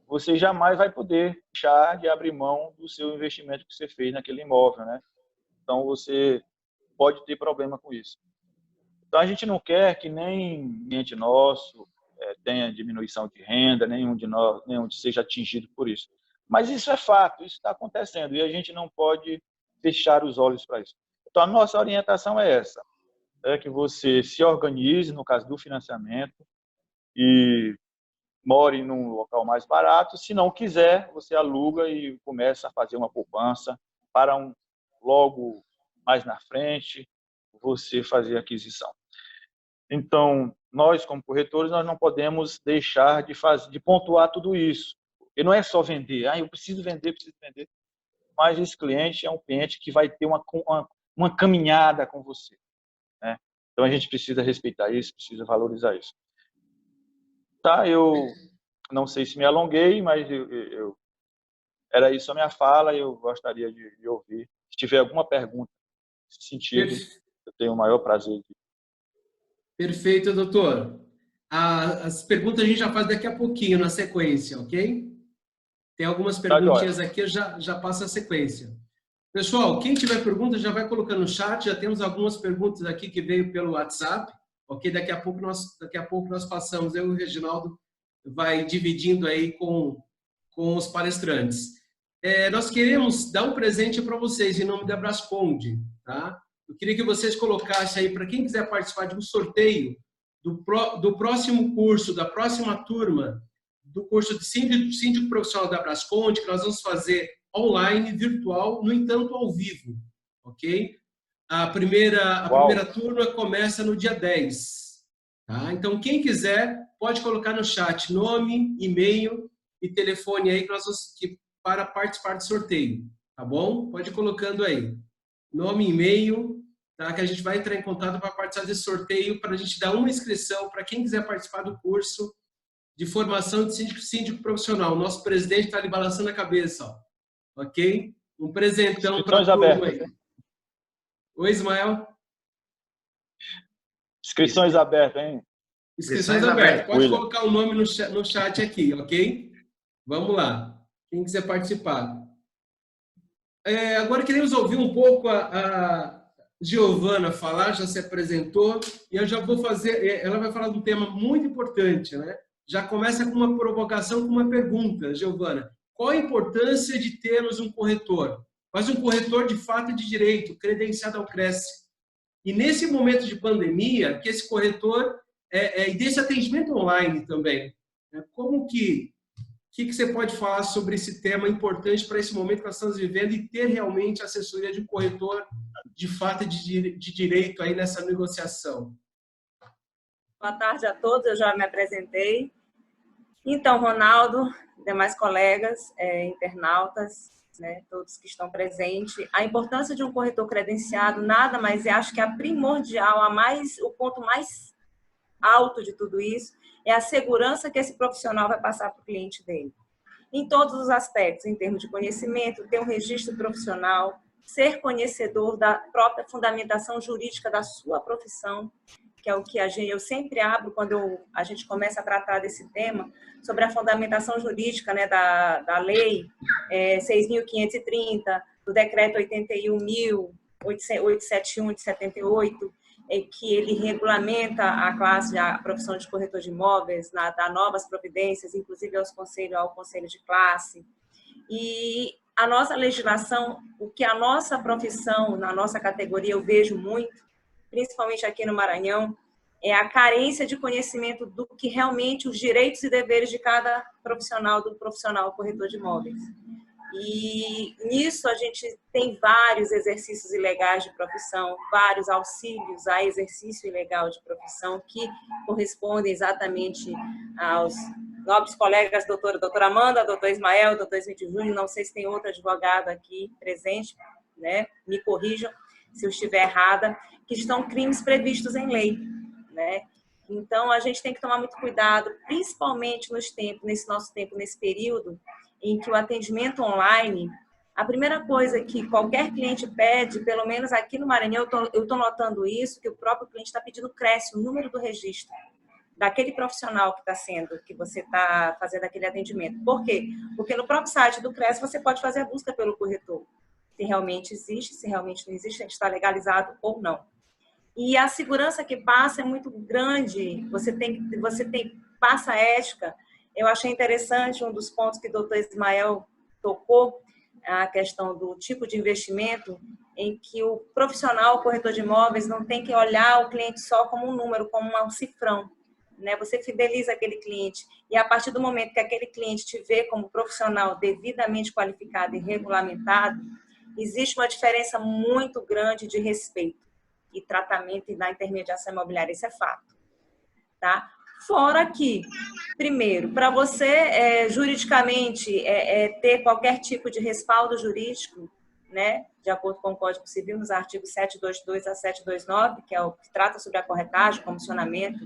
[SPEAKER 3] você jamais vai poder deixar de abrir mão do seu investimento que você fez naquele imóvel, né? Então, você pode ter problema com isso. Então, a gente não quer que nem cliente nosso tenha diminuição de renda, nenhum seja atingido por isso. Mas isso é fato, isso está acontecendo, e a gente não pode fechar os olhos para isso. Então, a nossa orientação é essa: que você se organize, no caso do financiamento, e more num local mais barato. Se não quiser, você aluga e começa a fazer uma poupança para logo mais na frente você fazer a aquisição. Então, nós, como corretores, nós não podemos deixar de pontuar tudo isso. E não é só vender. Eu preciso vender. Mas esse cliente é um cliente que vai ter uma caminhada com você, né? Então, a gente precisa respeitar isso, precisa valorizar isso. Tá, eu não sei se me alonguei, mas era isso a minha fala, e eu gostaria de ouvir. Se tiver alguma pergunta nesse sentido, eu tenho o maior prazer de...
[SPEAKER 1] Perfeito, doutor. As perguntas a gente já faz daqui a pouquinho, na sequência, ok? Tem algumas perguntinhas aqui, eu já passo a sequência. Pessoal, quem tiver perguntas já vai colocando no chat, já temos algumas perguntas aqui que veio pelo WhatsApp, ok? Daqui a pouco nós passamos, eu e o Reginaldo vai dividindo aí com os palestrantes. Nós queremos dar um presente para vocês em nome da Brasconde, tá? Eu queria que vocês colocassem aí, para quem quiser participar de um sorteio do próximo curso, da próxima turma, do curso de síndico profissional da Brasconde, que nós vamos fazer online, virtual, no entanto, ao vivo, ok? A primeira turma começa no dia 10, tá? Então, quem quiser, pode colocar no chat nome, e-mail e telefone aí para participar do sorteio, tá bom? Pode ir colocando aí. Nome, e-mail, tá? Que a gente vai entrar em contato para participar desse sorteio, para a gente dar uma inscrição para quem quiser participar do curso de formação de síndico profissional. O nosso presidente está ali balançando a cabeça, ó. Ok? Um presentão para a turma aí. Oi, Ismael.
[SPEAKER 3] Inscrições abertas, hein?
[SPEAKER 1] Inscrições abertas. Pode colocar o nome no chat aqui, ok? Vamos lá. Quem quiser participar. Agora queremos ouvir um pouco a Giovana falar, já se apresentou, e eu já vou fazer, ela vai falar de um tema muito importante, né? Já começa com uma provocação, com uma pergunta, Giovana. Qual a importância de termos um corretor? Mas um corretor de fato e de direito, credenciado ao Cresce. E nesse momento de pandemia, que esse corretor e desse atendimento online também, né? Como que você pode falar sobre esse tema importante para esse momento que nós estamos vivendo e ter realmente a assessoria de um corretor de fato e de direito aí nessa negociação?
[SPEAKER 2] Boa tarde a todos, eu já me apresentei. Então, Ronaldo, demais colegas, internautas, né, todos que estão presentes, a importância de um corretor credenciado nada mais é, acho que a primordial, o ponto mais alto de tudo isso, é a segurança que esse profissional vai passar para o cliente dele. Em todos os aspectos, em termos de conhecimento, ter um registro profissional, ser conhecedor da própria fundamentação jurídica da sua profissão, que é o que eu sempre abro quando a gente começa a tratar desse tema, sobre a fundamentação jurídica, né, da lei 6.530, do decreto 81.871 de 78, que ele regulamenta a classe, a profissão de corretor de imóveis, dá novas providências, inclusive ao conselho de classe. E a nossa legislação, o que a nossa profissão, na nossa categoria, eu vejo muito, principalmente aqui no Maranhão, é a carência de conhecimento do que realmente os direitos e deveres de cada profissional, do profissional corretor de imóveis. E nisso a gente tem vários exercícios ilegais de profissão, vários auxílios a exercício ilegal de profissão que correspondem exatamente aos nobres colegas, doutora Amanda, doutor Ismael, doutor Smith Júnior, não sei se tem outro advogado aqui presente, né? Me corrijam se eu estiver errada, que estão crimes previstos em lei, né? Então, a gente tem que tomar muito cuidado, principalmente nesse nosso tempo, nesse período, em que o atendimento online, a primeira coisa que qualquer cliente pede, pelo menos aqui no Maranhão, eu estou notando isso, que o próprio cliente está pedindo o número do registro daquele profissional que você está fazendo aquele atendimento. Por quê? Porque no próprio site do CRES você pode fazer a busca pelo corretor. Se realmente existe, se realmente não existe, se está legalizado ou não. E a segurança que passa é muito grande, passa ética. Eu achei interessante um dos pontos que o doutor Ismael tocou, a questão do tipo de investimento, em que o profissional, o corretor de imóveis, não tem que olhar o cliente só como um número, como um cifrão, né? Você fideliza aquele cliente e a partir do momento que aquele cliente te vê como profissional devidamente qualificado e regulamentado, existe uma diferença muito grande de respeito e tratamento na intermediação imobiliária, isso é fato, tá? Fora que, primeiro, para você juridicamente ter qualquer tipo de respaldo jurídico, né, de acordo com o Código Civil, nos artigos 722 a 729, que é o que trata sobre a corretagem, comissionamento,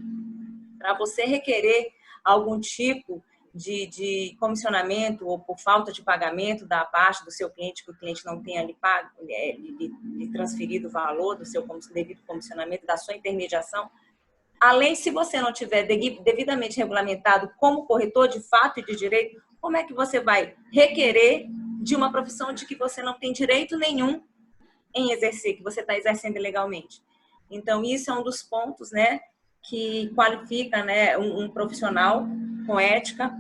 [SPEAKER 2] para você requerer algum tipo de comissionamento ou por falta de pagamento da parte do seu cliente, que o cliente não tenha lhe transferido o valor do seu devido comissionamento, da sua intermediação, além, se você não tiver devidamente regulamentado como corretor de fato e de direito, como é que você vai requerer de uma profissão de que você não tem direito nenhum em exercer, que você está exercendo ilegalmente? Então, isso é um dos pontos, né, que qualifica, né, um profissional com ética.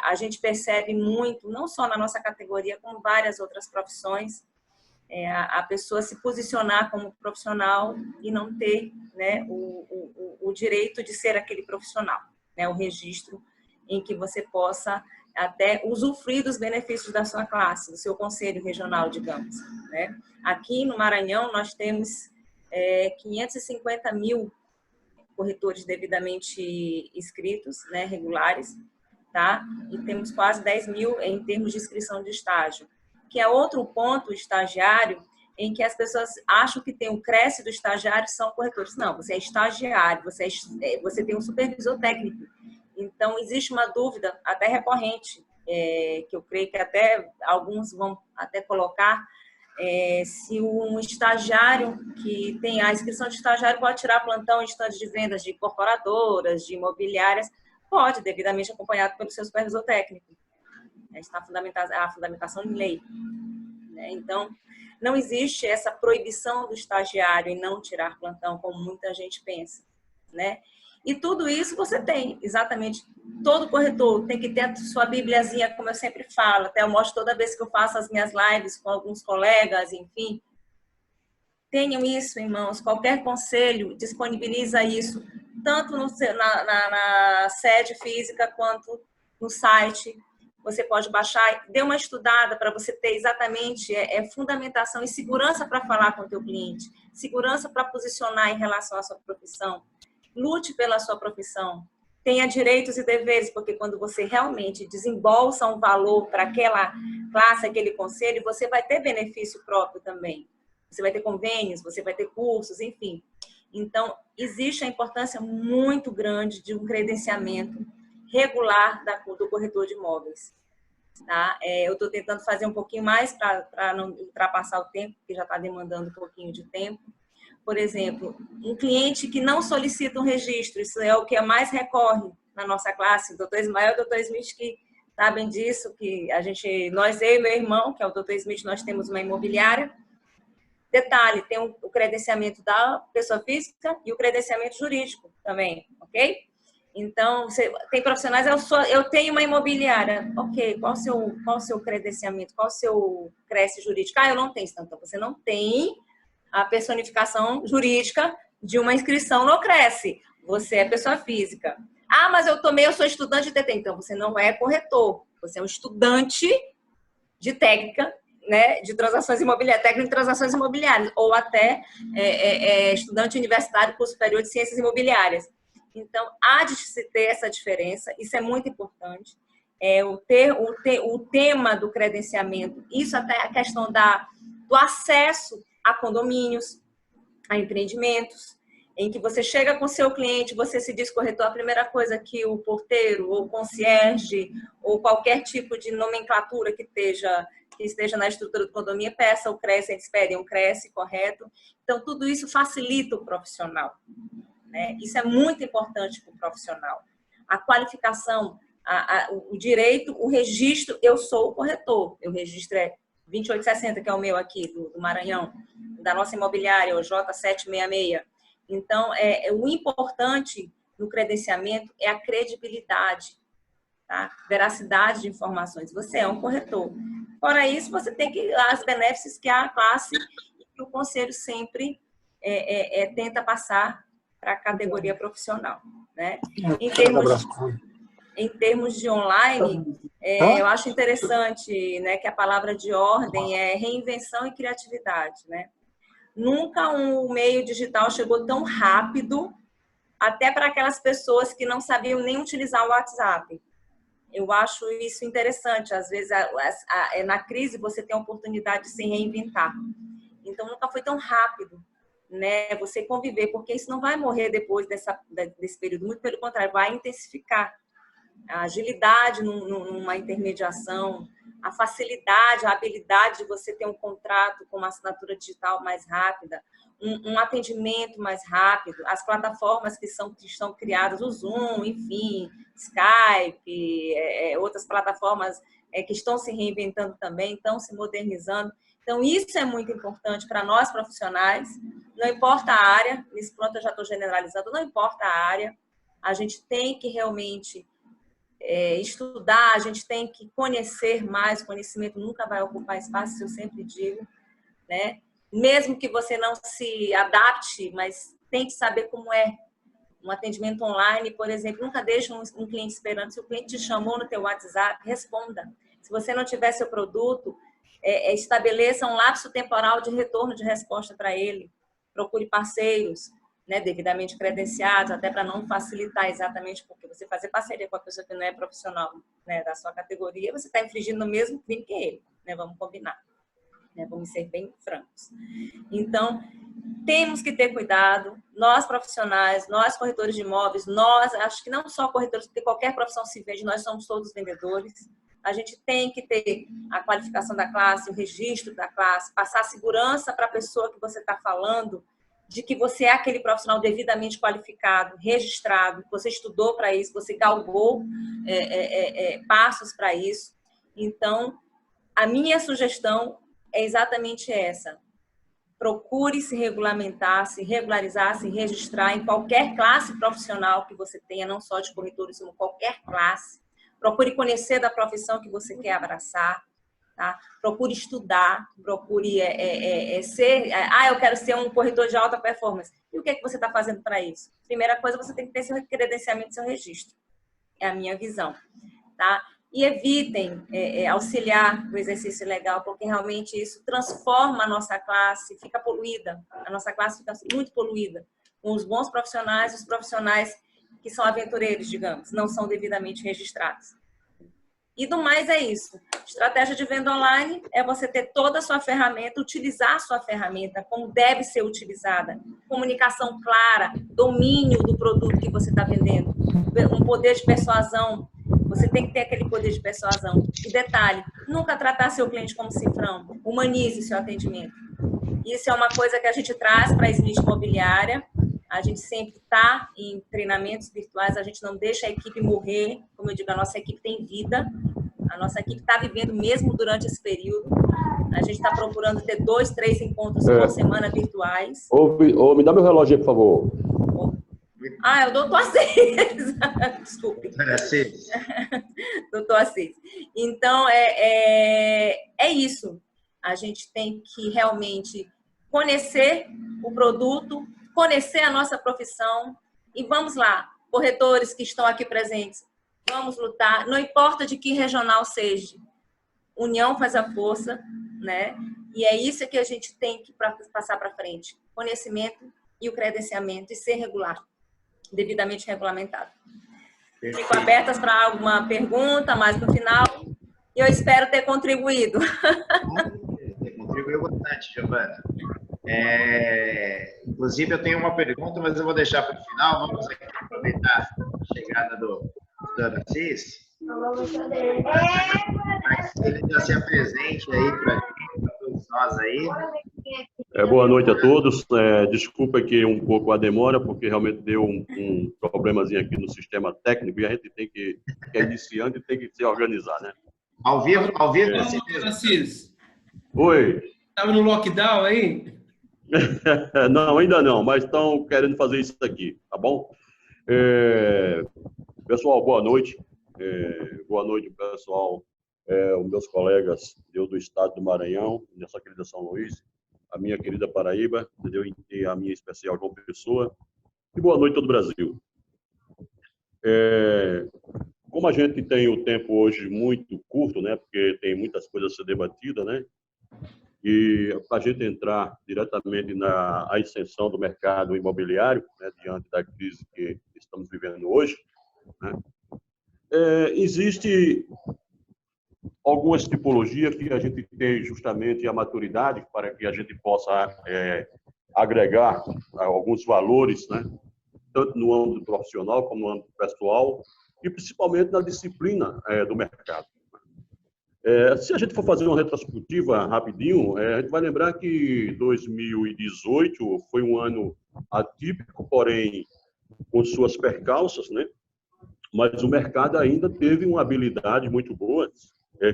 [SPEAKER 2] A gente percebe muito, não só na nossa categoria, como várias outras profissões, a pessoa se posicionar como profissional e não ter, né, o direito de ser aquele profissional, né, o registro em que você possa até usufruir dos benefícios da sua classe, do seu conselho regional, digamos, né? Aqui no Maranhão nós temos 550 mil corretores devidamente inscritos, né, regulares, tá? E temos quase 10 mil em termos de inscrição de estágio, que é outro ponto estagiário, em que as pessoas acham que tem o CRES do estagiário são corretores. Não, você é estagiário, você tem um supervisor técnico. Então, existe uma dúvida até recorrente, que eu creio que até alguns vão até colocar, se um estagiário que tem a inscrição de estagiário pode tirar plantão em estandes de vendas de incorporadoras, de imobiliárias, pode, devidamente acompanhado pelo seu supervisor técnico. Está a fundamentação em lei. Então, não existe essa proibição do estagiário em não tirar plantão, como muita gente pensa, né? E tudo isso você tem, exatamente. Todo corretor tem que ter a sua bibliazinha, como eu sempre falo, até eu mostro toda vez que eu faço as minhas lives com alguns colegas, enfim. Tenham isso em mãos, qualquer conselho disponibiliza isso, tanto na sede física quanto no site. Você pode baixar, dê uma estudada para você ter exatamente fundamentação e segurança para falar com o teu cliente, segurança para posicionar em relação à sua profissão. Lute pela sua profissão, tenha direitos e deveres, porque quando você realmente desembolsa um valor para aquela classe, aquele conselho, você vai ter benefício próprio também. Você vai ter convênios, você vai ter cursos, enfim. Então, existe a importância muito grande de um credenciamento regular do corretor de imóveis. Tá? Eu estou tentando fazer um pouquinho mais para não ultrapassar o tempo, porque já está demandando um pouquinho de tempo. Por exemplo, um cliente que não solicita um registro, isso é o que mais recorre na nossa classe. O doutor Ismael e o doutor Smith que sabem disso, que nós, eu e meu irmão, que é o doutor Smith, nós temos uma imobiliária. Detalhe, tem o credenciamento da pessoa física e o credenciamento jurídico também, ok? Então, tem profissionais, eu tenho uma imobiliária, ok, qual o seu credenciamento, qual o seu CRES jurídico? Eu não tenho, então você não tem a personificação jurídica de uma inscrição no CRES, você é pessoa física. Mas eu sou estudante de TT, então você não é corretor, você é um estudante de técnica, né, de transações imobiliárias, técnico de transações imobiliárias, ou até estudante universitário, curso superior de ciências imobiliárias. Então, há de se ter essa diferença, isso é muito importante. O tema do credenciamento, isso até a questão do acesso a condomínios, a empreendimentos, em que você chega com seu cliente, você se diz corretor, a primeira coisa que o porteiro, ou concierge, ou qualquer tipo de nomenclatura que esteja na estrutura do condomínio, peça o CRES, eles pedem um CRES correto. Então, tudo isso facilita o profissional, né? Isso é muito importante para o profissional. A qualificação, o direito, o registro, eu sou o corretor. O registro é 2860, que é o meu aqui, do Maranhão, da nossa imobiliária, o J766. Então, o importante no credenciamento é a credibilidade, tá? Veracidade de informações. Você é um corretor. Fora isso, você tem as benefícios que a classe e que o conselho sempre tenta passar para a categoria profissional, né? Em termos de online, eu acho interessante, né, que a palavra de ordem é reinvenção e criatividade, né? Nunca um meio digital chegou tão rápido, até para aquelas pessoas que não sabiam nem utilizar o WhatsApp. Eu acho isso interessante. Às vezes, na crise, você tem a oportunidade de se reinventar. Então, nunca foi tão rápido, né, você conviver, porque isso não vai morrer depois desse período. Muito pelo contrário, vai intensificar. A agilidade numa intermediação, a facilidade, a habilidade de você ter um contrato com uma assinatura digital mais rápida, um atendimento mais rápido, as plataformas que estão criadas, o Zoom, enfim, Skype, outras plataformas que estão se reinventando também, estão se modernizando. Então, isso é muito importante para nós profissionais, não importa a área, nesse ponto eu já estou generalizando, não importa a área, a gente tem que realmente estudar, a gente tem que conhecer mais, o conhecimento nunca vai ocupar espaço, isso eu sempre digo, né? Mesmo que você não se adapte, mas tem que saber como é um atendimento online, por exemplo, nunca deixe um cliente esperando. Se o cliente te chamou no teu WhatsApp, responda. Se você não tiver seu produto, estabeleça um lapso temporal de retorno de resposta para ele. Procure parceiros, né, devidamente credenciados, até para não facilitar exatamente, porque você fazer parceria com a pessoa que não é profissional, né, da sua categoria, você está infringindo o mesmo crime que ele, né, vamos combinar, né, vamos ser bem francos. Então, temos que ter cuidado, nós profissionais, nós corretores de imóveis, acho que não só corretores, porque qualquer profissão se vende, nós somos todos vendedores, a gente tem que ter a qualificação da classe, o registro da classe, passar segurança para a pessoa que você está falando, de que você é aquele profissional devidamente qualificado, registrado, você estudou para isso, você galgou passos para isso. Então, a minha sugestão é exatamente essa. Procure se regulamentar, se regularizar, se registrar em qualquer classe profissional que você tenha, não só de corretores, como qualquer classe. Procure conhecer da profissão que você quer abraçar. Tá? Procure estudar, procure eu quero ser um corretor de alta performance. E o que é que você está fazendo para isso? Primeira coisa, você tem que ter seu credenciamento, seu registro. É a minha visão. Tá? E evitem auxiliar o exercício legal, porque realmente isso transforma a nossa classe, fica poluída. A nossa classe fica muito poluída. Com os bons profissionais, os profissionais que são aventureiros, digamos, não são devidamente registrados. E do mais é isso. Estratégia de venda online é você ter toda a sua ferramenta, utilizar a sua ferramenta como deve ser utilizada. Comunicação clara, domínio do produto que você está vendendo, um poder de persuasão. Você tem que ter aquele poder de persuasão. E detalhe, nunca tratar seu cliente como cifrão. Humanize seu atendimento. Isso é uma coisa que a gente traz para a Smith Imobiliária. A gente sempre está em treinamentos virtuais, a gente não deixa a equipe morrer. Como eu digo, a nossa equipe tem vida. A nossa equipe está vivendo mesmo durante esse período. A gente está procurando ter 2, 3 encontros por semana virtuais.
[SPEAKER 8] Me dá meu relógio aí, por favor.
[SPEAKER 2] É o doutor Assis. Desculpe.
[SPEAKER 4] Assis.
[SPEAKER 2] Doutor Assis. Então, é isso. A gente tem que realmente conhecer o produto, conhecer a nossa profissão e vamos lá, corretores que estão aqui presentes, vamos lutar, não importa de que regional seja, união faz a força, né? E é isso que a gente tem que passar para frente, conhecimento e o credenciamento e ser regular, devidamente regulamentado.
[SPEAKER 4] Perfeito.
[SPEAKER 2] Fico abertas para alguma pergunta mais no final e eu espero ter contribuído.
[SPEAKER 4] Você contribuiu bastante, Giovana. Inclusive, eu tenho uma pergunta, mas eu vou deixar para o final. Vamos aqui aproveitar a chegada do Assis. Mas ele já se apresente aí para todos nós aí.
[SPEAKER 8] Boa noite a todos. Desculpa aqui um pouco a demora, porque realmente deu um problemazinho aqui no sistema técnico e a gente tem que é iniciante e tem que se organizar, né?
[SPEAKER 4] Ao vivo
[SPEAKER 1] Assis.
[SPEAKER 8] Oi.
[SPEAKER 1] Estava no lockdown aí?
[SPEAKER 8] Não, ainda não, mas estão querendo fazer isso aqui, tá bom? Pessoal, boa noite. Boa noite, pessoal. Os meus colegas do estado do Maranhão, nessa querida São Luís, a minha querida Paraíba, entendeu? E a minha especial João Pessoa. E boa noite todo o Brasil. Como a gente tem o tempo hoje muito curto, né? Porque tem muitas coisas a ser debatidas, né? E para a gente entrar diretamente na ascensão do mercado imobiliário, né, diante da crise que estamos vivendo hoje, né, existe algumas tipologias que a gente tem justamente a maturidade para que a gente possa agregar alguns valores, né, tanto no âmbito profissional como no âmbito pessoal e principalmente na disciplina do mercado. Se a gente for fazer uma retrospectiva rapidinho, a gente vai lembrar que 2018 foi um ano atípico, porém com suas percalços, né? Mas o mercado ainda teve uma habilidade muito boa,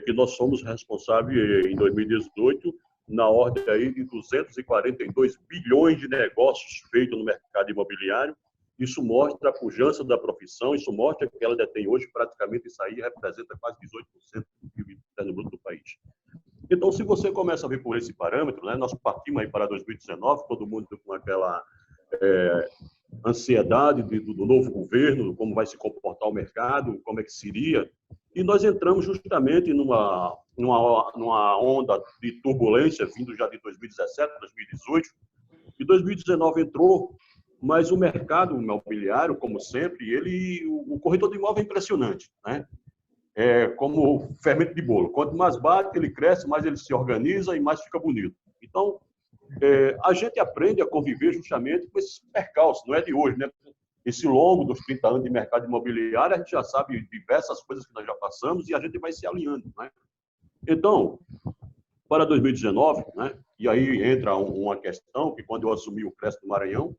[SPEAKER 8] que nós somos responsáveis em 2018 na ordem aí de 242 bilhões de negócios feitos no mercado imobiliário. Isso mostra a pujança da profissão, isso mostra que ela detém hoje praticamente, isso aí representa quase 18% do PIB bruto do país. Então, se você começa a ver por esse parâmetro, né, nós partimos aí para 2019, todo mundo com aquela ansiedade do novo governo, como vai se comportar o mercado, como é que seria, e nós entramos justamente numa onda de turbulência, vindo já de 2017, 2018, e 2019 entrou. Mas o mercado imobiliário, como sempre, o corretor de imóvel é impressionante, né? Como fermento de bolo. Quanto mais bate, ele cresce, mais ele se organiza e mais fica bonito. Então, a gente aprende a conviver justamente com esses percalços, não é de hoje, né? Esse longo dos 30 anos de mercado imobiliário, a gente já sabe diversas coisas que nós já passamos e a gente vai se alinhando, né? Então, para 2019, né? E aí entra uma questão que quando eu assumi o CRES do Maranhão,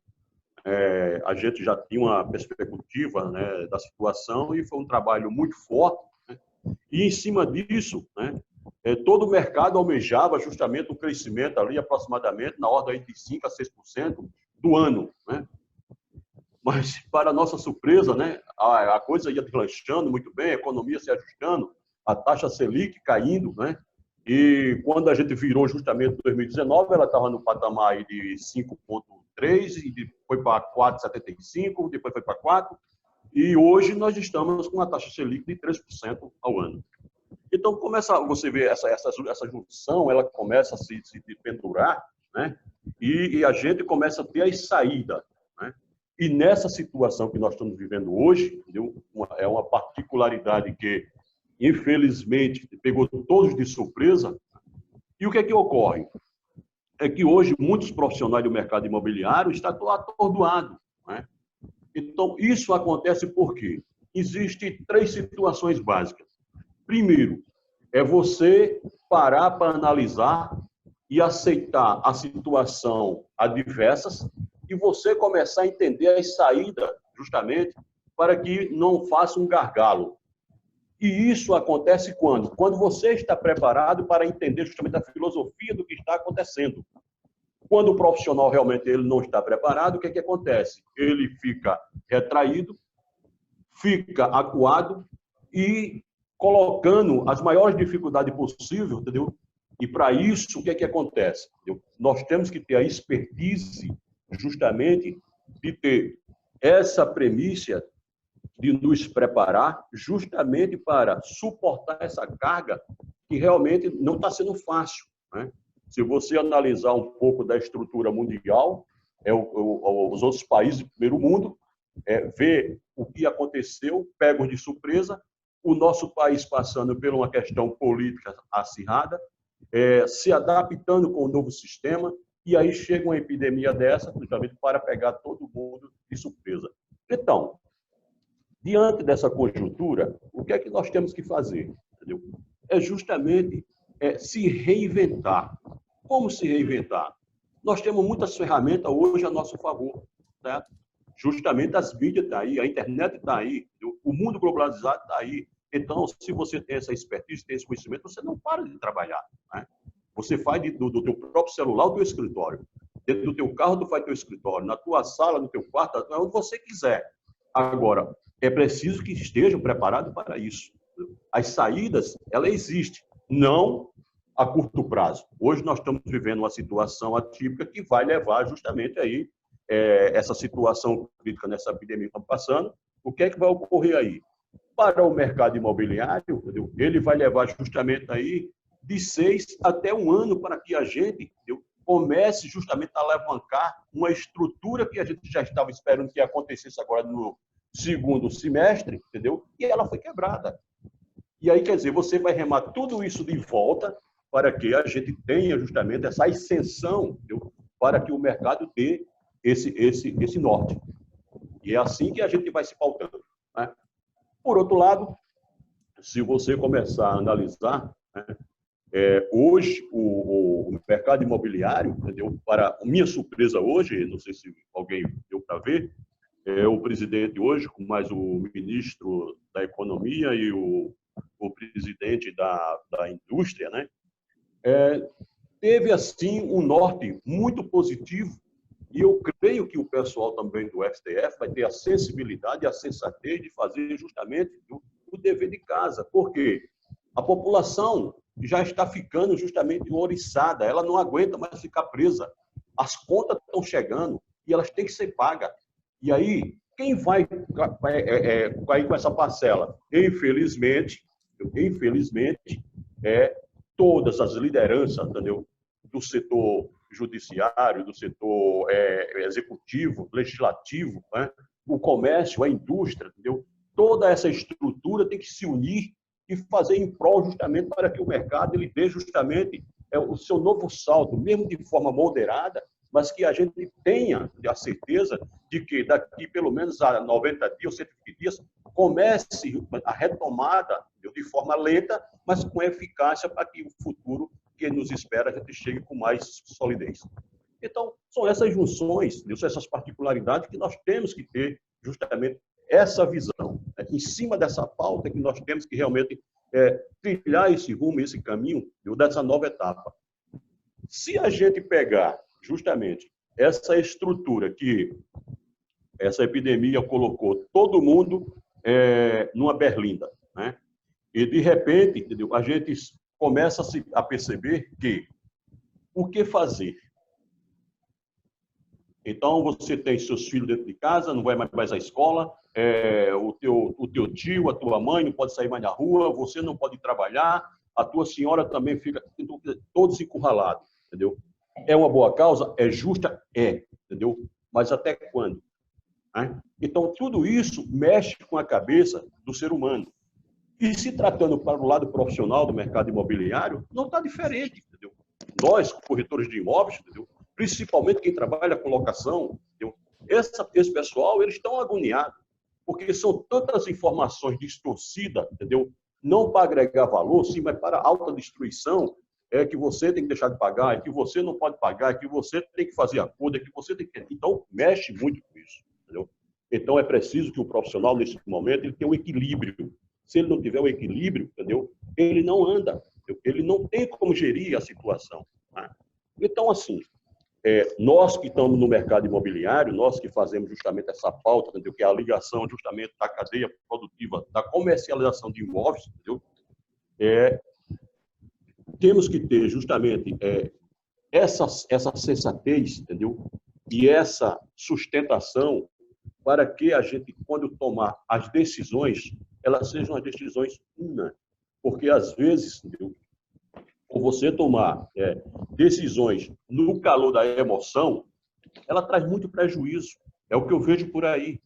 [SPEAKER 8] a gente já tinha uma perspectiva, né, da situação e foi um trabalho muito forte, né? E em cima disso, né, todo o mercado almejava justamente um crescimento ali aproximadamente na ordem de 5% a 6% do ano, né? Mas para nossa surpresa, né, a coisa ia deslanchando muito bem, a economia se ajustando, a taxa Selic caindo, né? E quando a gente virou justamente em 2019, ela estava no patamar de 5,3 e foi para 4,75, depois foi para 4, e hoje nós estamos com uma taxa Selic de 3% ao ano. Então, começa você vê essa junção, ela começa a se pendurar, né? E a gente começa a ter as saídas, né? E nessa situação que nós estamos vivendo hoje, entendeu? É uma particularidade que, infelizmente, pegou todos de surpresa. E o que é que ocorre? É que hoje muitos profissionais do mercado imobiliário estão atordoados, né? Então, isso acontece porque existem 3 situações básicas. Primeiro, é você parar para analisar e aceitar a situação adversas e você começar a entender as saídas, justamente, para que não faça um gargalo. E isso acontece quando? Quando você está preparado para entender justamente a filosofia do que está acontecendo. Quando o profissional realmente ele não está preparado, o que é que acontece? Ele fica retraído, fica acuado e colocando as maiores dificuldades possíveis, entendeu? E para isso, o que é que acontece? Nós temos que ter a expertise, justamente, de ter essa premissa de nos preparar justamente para suportar essa carga que realmente não está sendo fácil, né? Se você analisar um pouco da estrutura mundial, os outros países do primeiro mundo, ver o que aconteceu, pegos de surpresa, o nosso país passando por uma questão política acirrada, se adaptando com o novo sistema, e aí chega uma epidemia dessa, justamente para pegar todo mundo de surpresa. Então, diante dessa conjuntura, o que é que nós temos que fazer? Entendeu? É justamente se reinventar. Como se reinventar? Nós temos muitas ferramentas hoje a nosso favor, certo? Justamente as mídias estão aí, a internet está aí, o mundo globalizado está aí. Então, se você tem essa expertise, tem esse conhecimento, você não para de trabalhar, né? Você faz do teu próprio celular o teu escritório. Dentro do teu carro, tu faz teu escritório. Na tua sala, no teu quarto, onde você quiser. Agora, é preciso que estejam preparados para isso. As saídas, ela existe, não a curto prazo. Hoje nós estamos vivendo uma situação atípica que vai levar justamente aí essa situação crítica nessa epidemia que estamos passando. O que é que vai ocorrer aí? Para o mercado imobiliário, ele vai levar justamente aí de 6 até 1 ano para que a gente comece justamente a alavancar uma estrutura que a gente já estava esperando que acontecesse agora no segundo semestre, entendeu? E ela foi quebrada. E aí, quer dizer, você vai remar tudo isso de volta para que a gente tenha justamente essa ascensão, entendeu? Para que o mercado dê esse norte. E é assim que a gente vai se pautando, né? Por outro lado, se você começar a analisar, né, hoje o mercado imobiliário, entendeu? Para minha surpresa hoje, não sei se alguém deu para ver, o presidente hoje, com mais o ministro da Economia e o presidente da indústria, né, teve assim um norte muito positivo. E eu creio que o pessoal também do STF vai ter a sensibilidade e a sensatez de fazer justamente o dever de casa. Porque a população já está ficando justamente oriçada, ela não aguenta mais ficar presa. As contas estão chegando e elas têm que ser pagas. E aí, quem vai cair com essa parcela? Infelizmente, todas as lideranças, entendeu? Do setor judiciário, do setor executivo, legislativo, né? O comércio, a indústria, entendeu? Toda essa estrutura tem que se unir e fazer em prol justamente para que o mercado ele dê justamente o seu novo salto, mesmo de forma moderada, mas que a gente tenha a certeza de que daqui pelo menos a 90 dias ou 120 dias comece a retomada de forma lenta, mas com eficácia para que o futuro que nos espera a gente chegue com mais solidez. Então, são essas junções, essas particularidades que nós temos que ter justamente essa visão. Em cima dessa pauta que nós temos que realmente trilhar esse rumo, esse caminho dessa nova etapa. Se a gente pegar justamente essa estrutura que essa epidemia colocou todo mundo numa berlinda, né? E, de repente, entendeu? A gente começa a perceber que o que fazer? Então, você tem seus filhos dentro de casa, não vai mais à escola, o teu tio, a tua mãe não pode sair mais na rua, você não pode trabalhar, a tua senhora também fica todos encurralados, entendeu? É uma boa causa? É justa? É, entendeu? Mas até quando? né? Então, tudo isso mexe com a cabeça do ser humano. E se tratando para o lado profissional do mercado imobiliário, não está diferente, entendeu? Nós, corretores de imóveis, entendeu? Principalmente quem trabalha com locação, entendeu? Esse pessoal, eles estão agoniados, porque são tantas informações distorcidas, entendeu? Não para agregar valor, sim, mas para alta destruição, é que você tem que deixar de pagar, é que você não pode pagar, é que você tem que fazer acordo, é que você tem que... Então, mexe muito com isso, entendeu? Então, é preciso que o profissional, nesse momento, ele tenha um equilíbrio. Se ele não tiver o equilíbrio, entendeu? Ele não anda, entendeu? Ele não tem como gerir a situação, né? Então, assim, nós que estamos no mercado imobiliário, nós que fazemos justamente essa pauta, entendeu? Que é a ligação justamente da cadeia produtiva, da comercialização de imóveis, entendeu? Temos que ter justamente essa sensatez, entendeu? E essa sustentação para que a gente, quando tomar as decisões, elas sejam as decisões unas. Porque, às vezes, entendeu? Ou você tomar decisões no calor da emoção, ela traz muito prejuízo. É o que eu vejo por aí.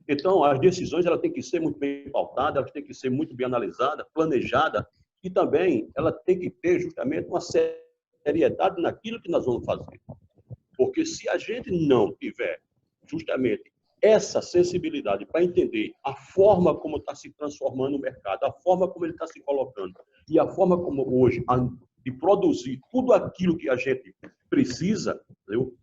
[SPEAKER 8] Então, as decisões ela tem que ser muito bem pautadas, elas têm que ser muito bem analisadas, planejadas, e também ela tem que ter justamente uma seriedade naquilo que nós vamos fazer. Porque se a gente não tiver justamente essa sensibilidade para entender a forma como está se transformando o mercado, a forma como ele está se colocando e a forma como hoje de produzir tudo aquilo que a gente precisa, entendeu?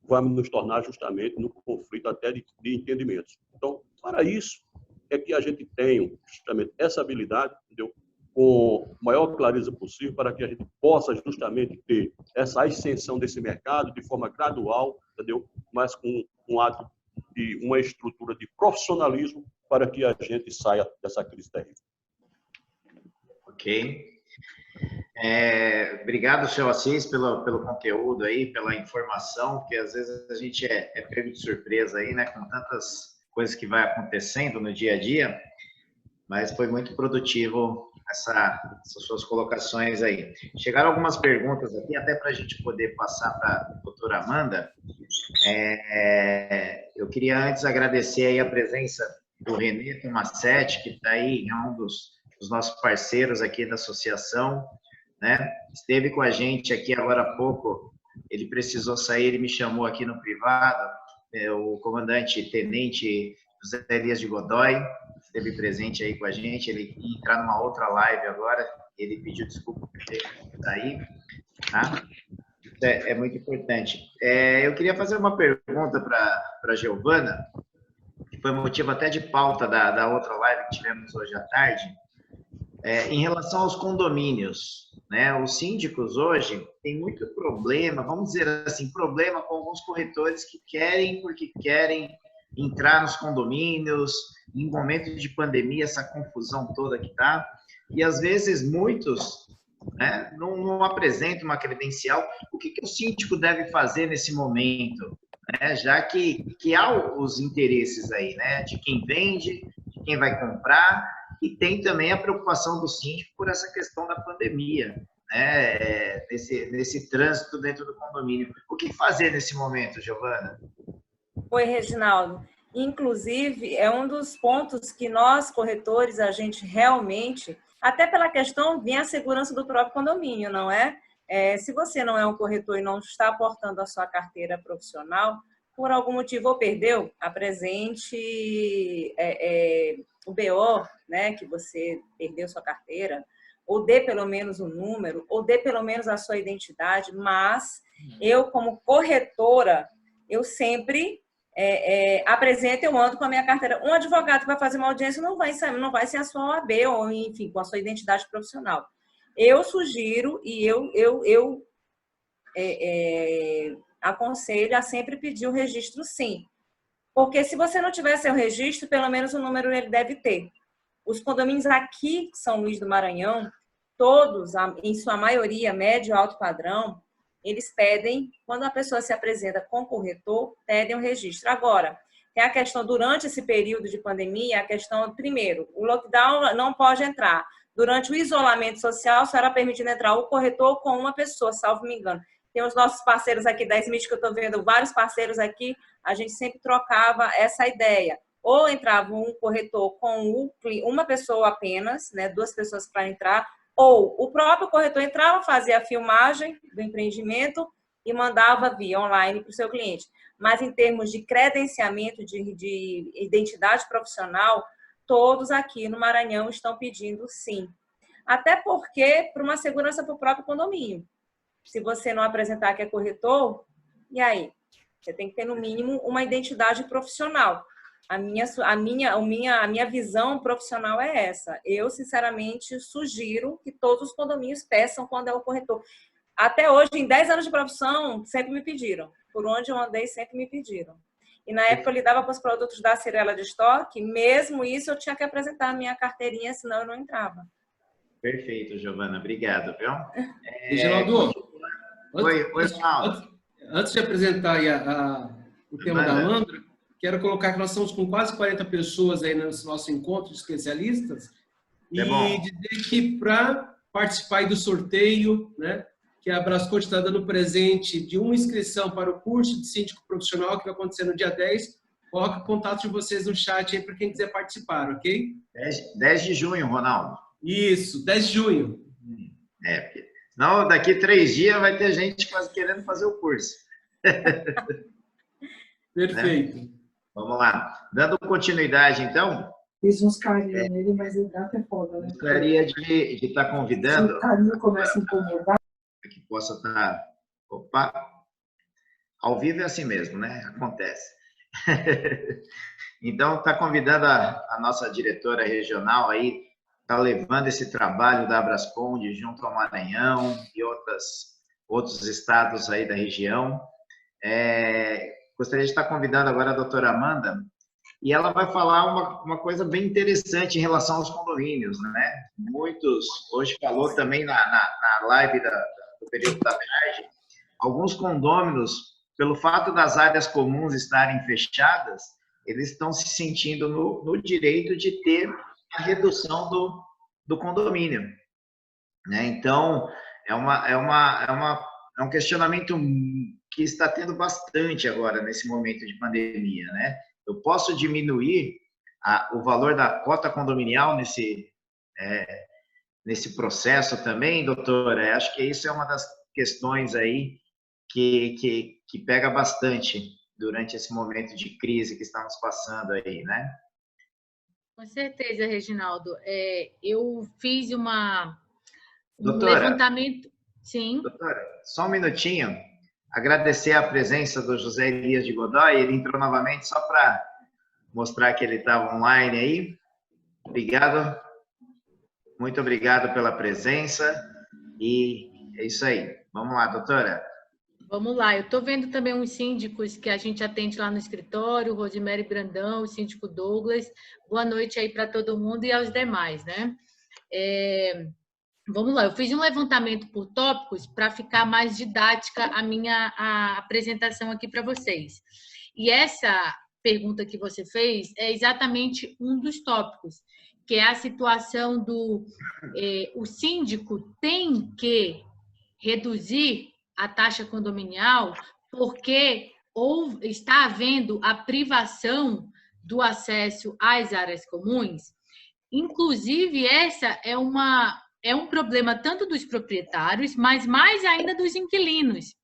[SPEAKER 8] Vai nos tornar justamente no conflito até de entendimentos. Então, para isso é que a gente tenha justamente essa habilidade, entendeu? Com a maior clareza possível para que a gente possa justamente ter essa ascensão desse mercado de forma gradual, entendeu? Mas com um ato de uma estrutura de profissionalismo para que a gente saia dessa crise terrível.
[SPEAKER 4] Ok. Obrigado, senhor Assis, pelo conteúdo aí, pela informação, que às vezes a gente é pego de surpresa aí, né, com tantas coisas que vai acontecendo no dia a dia, mas foi muito produtivo essas suas colocações aí. Chegaram algumas perguntas aqui, até para a gente poder passar para a doutora Amanda. Eu queria antes agradecer aí a presença do Renê Tomassetti, que está aí, é um dos nossos parceiros aqui da associação, né? Esteve com a gente aqui agora há pouco, ele precisou sair, ele me chamou aqui no privado, o comandante tenente José Elias de Godoy, esteve presente aí com a gente, ele ia entrar numa outra live agora, ele pediu desculpa por ter saído, tá? É muito importante. Eu queria fazer uma pergunta para a Giovana, que foi motivo até de pauta da outra live que tivemos hoje à tarde, em relação aos condomínios, né? Os síndicos hoje têm muito problema, vamos dizer assim, problema com alguns corretores que querem, porque querem entrar nos condomínios, em momento de pandemia, essa confusão toda que está, e às vezes muitos, né, não apresentam uma credencial. O que o síndico deve fazer nesse momento, né? Já que há os interesses aí, né, de quem vende, de quem vai comprar, e tem também a preocupação do síndico por essa questão da pandemia, né, nesse trânsito dentro do condomínio. O que fazer nesse momento, Giovana?
[SPEAKER 2] Oi, Reginaldo. Inclusive, é um dos pontos que nós, corretores, a gente realmente, até pela questão, vem a segurança do próprio condomínio, não é? Se você não é um corretor e não está aportando a sua carteira profissional, por algum motivo ou perdeu, apresente o BO, né, que você perdeu sua carteira, ou dê pelo menos o número, ou dê pelo menos a sua identidade, mas eu, como corretora, eu sempre apresento, eu ando com a minha carteira. Um advogado que vai fazer uma audiência não vai ser a sua OAB, ou enfim, com a sua identidade profissional. Eu sugiro e eu aconselho a sempre pedir o registro, sim. Porque se você não tiver seu registro, pelo menos o número ele deve ter. Os condomínios aqui, São Luís do Maranhão, todos, em sua maioria, médio e alto padrão, eles pedem, quando a pessoa se apresenta com corretor, pedem o registro. Agora, tem a questão, durante esse período de pandemia, a questão, primeiro, o lockdown não pode entrar. Durante o isolamento social, só era permitido entrar o corretor com uma pessoa, salvo me engano. Tem os nossos parceiros aqui da Smith, que eu estou vendo vários parceiros aqui, a gente sempre trocava essa ideia. Ou entrava um corretor com uma pessoa apenas, né, 2 pessoas para entrar, ou o próprio corretor entrava, fazia a filmagem do empreendimento e mandava via online para o seu cliente. Mas em termos de credenciamento, de identidade profissional, todos aqui no Maranhão estão pedindo sim. Até porque, para uma segurança para o próprio condomínio. Se você não apresentar que é corretor, e aí? Você tem que ter, no mínimo, uma identidade profissional. A minha visão profissional é essa. Eu, sinceramente, sugiro que todos os condomínios peçam quando é o corretor. Até hoje, em 10 anos de profissão, sempre me pediram. Por onde eu andei, sempre me pediram. E na época eu lidava com os produtos da Cirela de estoque, mesmo isso eu tinha que apresentar a minha carteirinha, senão eu não entrava.
[SPEAKER 4] Perfeito, Giovana. Obrigado, viu?
[SPEAKER 1] Reginaldo,
[SPEAKER 4] Ronaldo.
[SPEAKER 1] Antes de apresentar aí o tema da Amandra, quero colocar que nós estamos com quase 40 pessoas aí nesse nosso encontro de especialistas e dizer que para participar aí do sorteio, né, que a Brascote está dando presente de uma inscrição para o curso de síndico profissional que vai acontecer no dia 10, coloque o contato de vocês no chat aí para quem quiser participar, ok?
[SPEAKER 4] 10 de junho, Ronaldo.
[SPEAKER 1] Isso, 10 de junho.
[SPEAKER 4] Porque senão daqui 3 dias vai ter gente quase querendo fazer o curso.
[SPEAKER 1] Perfeito.
[SPEAKER 4] Né? Vamos lá. Dando continuidade, então.
[SPEAKER 7] Fiz uns carinhos nele, mas o gato é foda, né?
[SPEAKER 4] Gostaria de estar convidando.
[SPEAKER 7] Se o carinho começa a incomodar.
[SPEAKER 4] Que possa estar. Opa! Ao vivo é assim mesmo, né? Acontece. Então, está convidando a nossa diretora regional aí, está levando esse trabalho da Abrasconde junto ao Maranhão e outros estados aí da região. Gostaria de estar convidando agora a doutora Amanda, e ela vai falar uma coisa bem interessante em relação aos condomínios, né? Muitos, hoje falou também na live do período da tarde, alguns condôminos, pelo fato das áreas comuns estarem fechadas, eles estão se sentindo no direito de ter a redução do condomínio, né? Então, é um questionamento que está tendo bastante agora, nesse momento de pandemia, né? Eu posso diminuir o valor da cota condominial nesse processo também, doutora? Acho que isso é uma das questões aí que pega bastante durante esse momento de crise que estamos passando aí, né?
[SPEAKER 5] Com certeza, Reginaldo. Eu fiz um
[SPEAKER 4] doutora,
[SPEAKER 5] levantamento... Sim.
[SPEAKER 4] Doutora, só um minutinho. Agradecer a presença do José Elias de Godoy. Ele entrou novamente só para mostrar que ele estava online aí. Obrigado. Muito obrigado pela presença. E é isso aí. Vamos lá, doutora.
[SPEAKER 5] Vamos lá. Eu estou vendo também uns síndicos que a gente atende lá no escritório, Rosemary Brandão, o síndico Douglas. Boa noite aí para todo mundo e aos demais, né? Vamos lá, eu fiz um levantamento por tópicos para ficar mais didática a apresentação aqui para vocês. E essa pergunta que você fez é exatamente um dos tópicos, que é a situação o síndico tem que reduzir a taxa condominial porque está havendo a privação do acesso às áreas comuns. Inclusive, essa é um problema tanto dos proprietários, mas mais ainda dos inquilinos,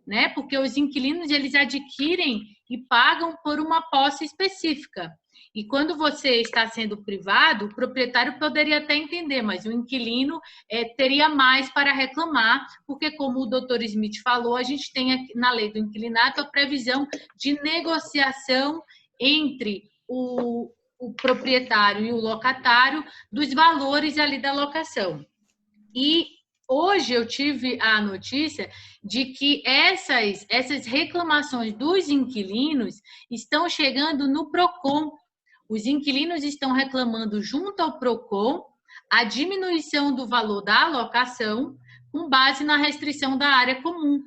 [SPEAKER 5] né? Porque os inquilinos, eles adquirem e pagam por uma posse específica. E quando você está sendo privado, o proprietário poderia até entender, mas o inquilino teria mais para reclamar, porque como o doutor Smith falou, a gente tem aqui, na lei do inquilinato a previsão de negociação entre o proprietário e o locatário dos valores ali da locação. E hoje eu tive a notícia de que essas reclamações dos inquilinos estão chegando no PROCON. Os inquilinos estão reclamando junto ao PROCON a diminuição do valor da locação com base na restrição da área comum.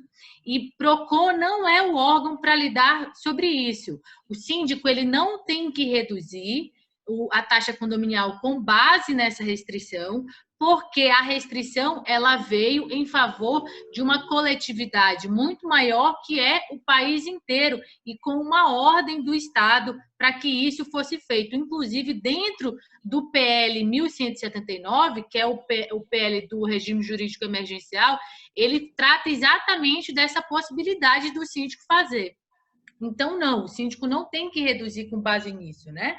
[SPEAKER 5] E PROCON não é o órgão para lidar sobre isso. O síndico ele não tem que reduzir, a taxa condominial com base nessa restrição, porque a restrição ela veio em favor de uma coletividade muito maior, que é o país inteiro, e com uma ordem do Estado para que isso fosse feito. Inclusive, dentro do PL 1179, que é o PL do regime jurídico emergencial, ele trata exatamente dessa possibilidade do síndico fazer. Então, não, o síndico não tem que reduzir com base nisso, né?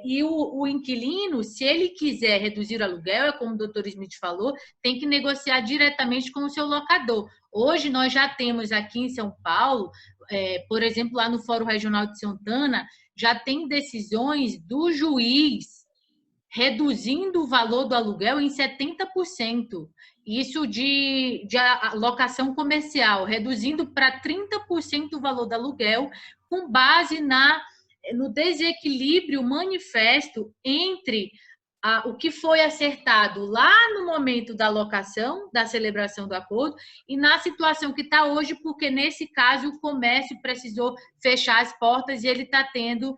[SPEAKER 5] E o inquilino, se ele quiser reduzir o aluguel, é como o doutor Smith falou, tem que negociar diretamente com o seu locador. Hoje nós já temos aqui em São Paulo, por exemplo, lá no Fórum Regional de Santana, já tem decisões do juiz reduzindo o valor do aluguel em 70%. Isso de locação comercial, reduzindo para 30% o valor do aluguel, com base no desequilíbrio manifesto entre o que foi acertado lá no momento da locação, da celebração do acordo, e na situação que está hoje, porque nesse caso o comércio precisou fechar as portas e ele está tendo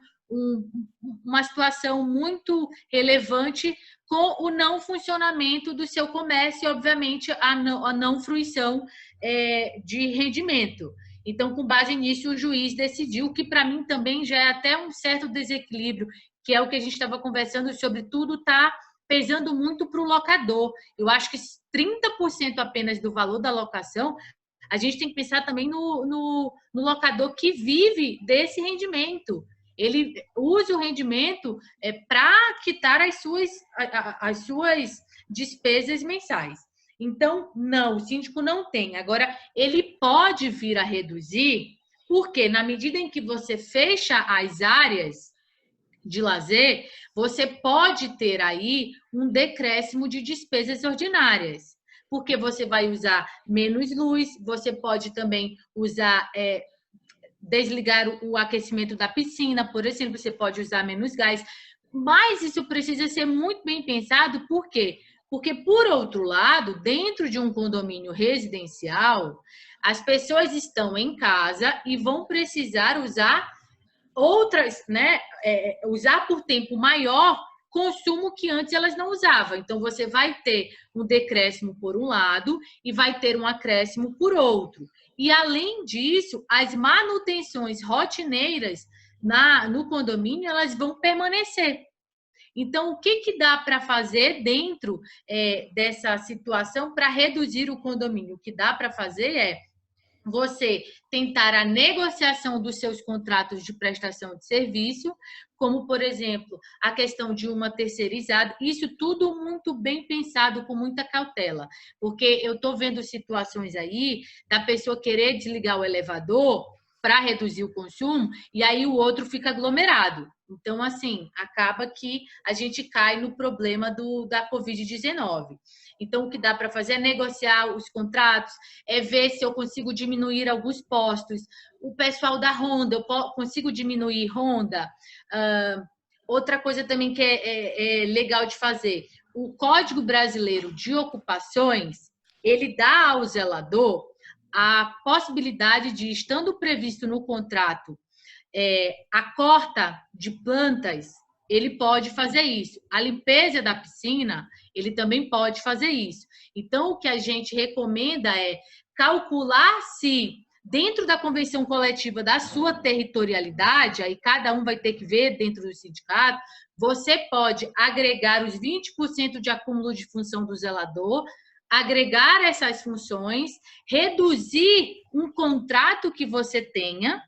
[SPEAKER 5] uma situação muito relevante com o não funcionamento do seu comércio e, obviamente, a não fruição de rendimento. Então, com base nisso, o juiz decidiu, que para mim também já é até um certo desequilíbrio, que é o que a gente estava conversando, sobre tudo está pesando muito para o locador. Eu acho que 30% apenas do valor da locação, a gente tem que pensar também no locador que vive desse rendimento. Ele usa o rendimento para quitar as suas despesas mensais. Então, não, o síndico não tem. Agora, ele pode vir a reduzir, porque na medida em que você fecha as áreas de lazer, você pode ter aí um decréscimo de despesas ordinárias, porque você vai usar menos luz, você pode também usar... desligar o aquecimento da piscina, por exemplo, você pode usar menos gás, mas isso precisa ser muito bem pensado, por quê? Porque, por outro lado, dentro de um condomínio residencial, as pessoas estão em casa e vão precisar usar outras, né? Usar por tempo maior consumo que antes elas não usavam. Então, você vai ter um decréscimo por um lado e vai ter um acréscimo por outro. E, além disso, as manutenções rotineiras no condomínio, elas vão permanecer. Então, o que dá para fazer dentro dessa situação para reduzir o condomínio? O que dá para fazer é você tentar a negociação dos seus contratos de prestação de serviço, como, por exemplo, a questão de uma terceirizada. Isso tudo muito bem pensado, com muita cautela, porque eu estou vendo situações aí da pessoa querer desligar o elevador para reduzir o consumo, e aí o outro fica aglomerado. Então, assim, acaba que a gente cai no problema da Covid-19. Então, o que dá para fazer é negociar os contratos, é ver se eu consigo diminuir alguns postos. O pessoal da Ronda, eu consigo diminuir Ronda. Outra coisa também que é legal de fazer, o Código Brasileiro de Ocupações, ele dá ao zelador a possibilidade de, estando previsto no contrato, a corta de plantas, ele pode fazer isso. A limpeza da piscina, ele também pode fazer isso. Então, o que a gente recomenda é calcular se, dentro da convenção coletiva da sua territorialidade, aí cada um vai ter que ver dentro do sindicato, você pode agregar os 20% de acúmulo de função do zelador, agregar essas funções, reduzir um contrato que você tenha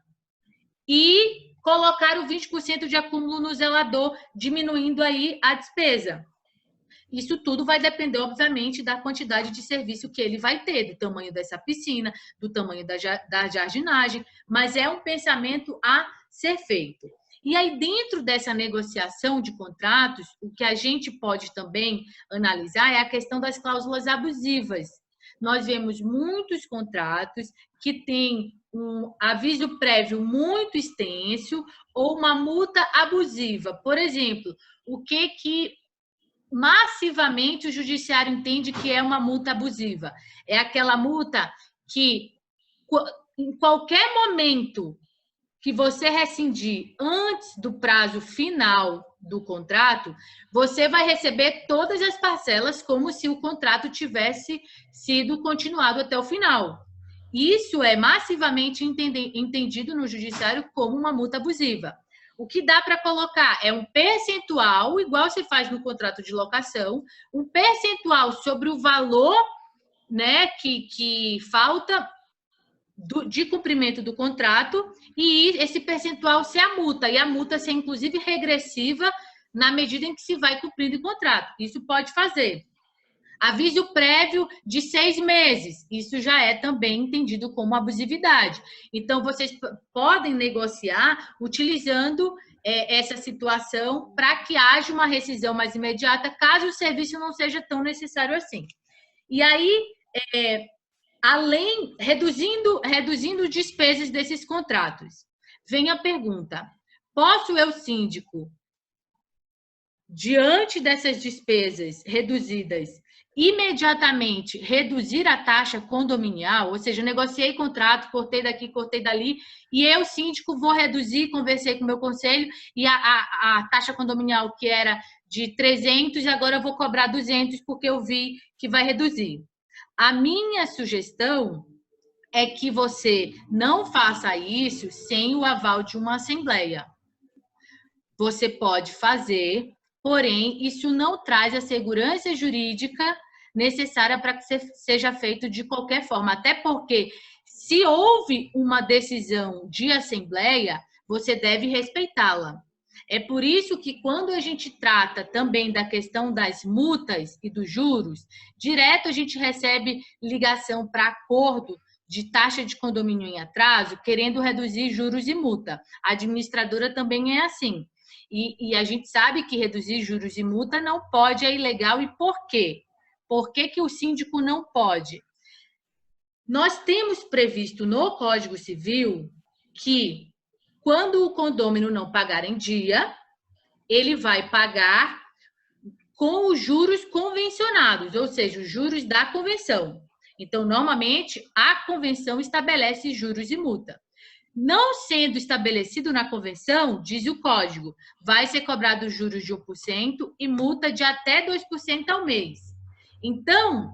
[SPEAKER 5] e colocar o 20% de acúmulo no zelador, diminuindo aí a despesa. Isso tudo vai depender, obviamente, da quantidade de serviço que ele vai ter, do tamanho dessa piscina, do tamanho da jardinagem, mas é um pensamento a ser feito. E aí, dentro dessa negociação de contratos, o que a gente pode também analisar é a questão das cláusulas abusivas. Nós vemos muitos contratos que têm um aviso prévio muito extenso ou uma multa abusiva. Por exemplo, o que massivamente o judiciário entende que é uma multa abusiva? É aquela multa que, em qualquer momento que você rescindir antes do prazo final do contrato, você vai receber todas as parcelas como se o contrato tivesse sido continuado até o final. Isso é massivamente entendido no judiciário como uma multa abusiva. O que dá para colocar é um percentual, igual se faz no contrato de locação, um percentual sobre o valor, né, que falta de cumprimento do contrato, e esse percentual ser a multa, e a multa ser inclusive regressiva na medida em que se vai cumprindo o contrato. Isso pode fazer. Aviso prévio de 6 meses, isso já é também entendido como abusividade. Então, vocês podem negociar utilizando essa situação para que haja uma rescisão mais imediata, caso o serviço não seja tão necessário assim. E aí, reduzindo despesas desses contratos, vem a pergunta: posso eu, síndico, diante dessas despesas reduzidas, imediatamente reduzir a taxa condominial? Ou seja, negociei contrato, cortei daqui, cortei dali, e eu, síndico, vou reduzir, conversei com o meu conselho, e a taxa condominial, que era de 300, agora eu vou cobrar 200, porque eu vi que vai reduzir. A minha sugestão é que você não faça isso sem o aval de uma assembleia. Você pode fazer, porém, isso não traz a segurança jurídica necessária para que seja feito de qualquer forma. Até porque, se houve uma decisão de assembleia, você deve respeitá-la. É por isso que, quando a gente trata também da questão das multas e dos juros, direto a gente recebe ligação para acordo de taxa de condomínio em atraso, querendo reduzir juros e multa. A administradora também é assim. E a gente sabe que reduzir juros e multa não pode, é ilegal. E por quê? Por que que o síndico não pode? Nós temos previsto no Código Civil que, quando o condômino não pagar em dia, ele vai pagar com os juros convencionados, ou seja, os juros da convenção. Então, normalmente, a convenção estabelece juros e multa. Não sendo estabelecido na convenção, diz o código, vai ser cobrado juros de 1% e multa de até 2% ao mês. Então,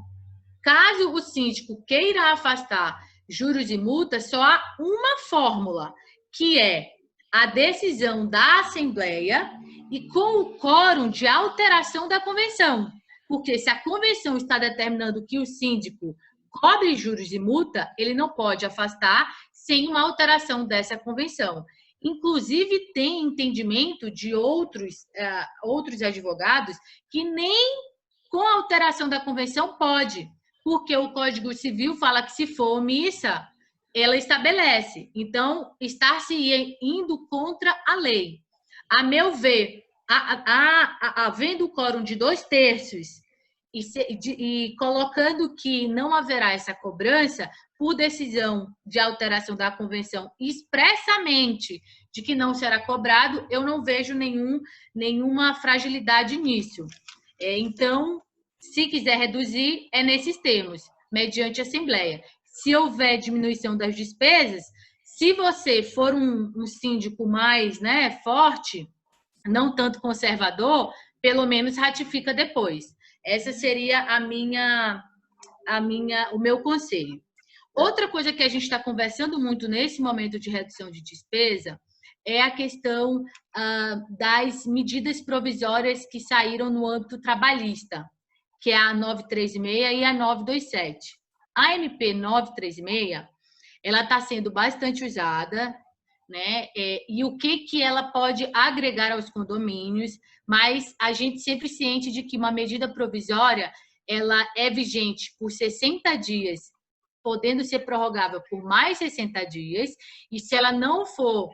[SPEAKER 5] caso o síndico queira afastar juros e multas, só há uma fórmula, que é a decisão da Assembleia e com o quórum de alteração da convenção. Porque se a convenção está determinando que o síndico cobre juros e multa, ele não pode afastar sem uma alteração dessa convenção. Inclusive, tem entendimento de outros advogados que nem com a alteração da convenção pode, porque o Código Civil fala que, se for omissa, ela estabelece. Então, estar-se indo contra a lei. A meu ver, havendo o quórum de 2/3 e colocando que não haverá essa cobrança, por decisão de alteração da convenção expressamente de que não será cobrado, eu não vejo nenhuma fragilidade nisso. Então, se quiser reduzir, é nesses termos, mediante assembleia. Se houver diminuição das despesas, se você for um síndico mais, né, forte, não tanto conservador, pelo menos ratifica depois. Essa seria o meu conselho. Outra coisa que a gente está conversando muito nesse momento de redução de despesa é a questão das medidas provisórias que saíram no âmbito trabalhista, que é a 936 e a 927. A MP 936, ela está sendo bastante usada, né? E o que ela pode agregar aos condomínios, mas a gente sempre ciente de que uma medida provisória, ela é vigente por 60 dias, podendo ser prorrogável por mais 60 dias, e se ela não for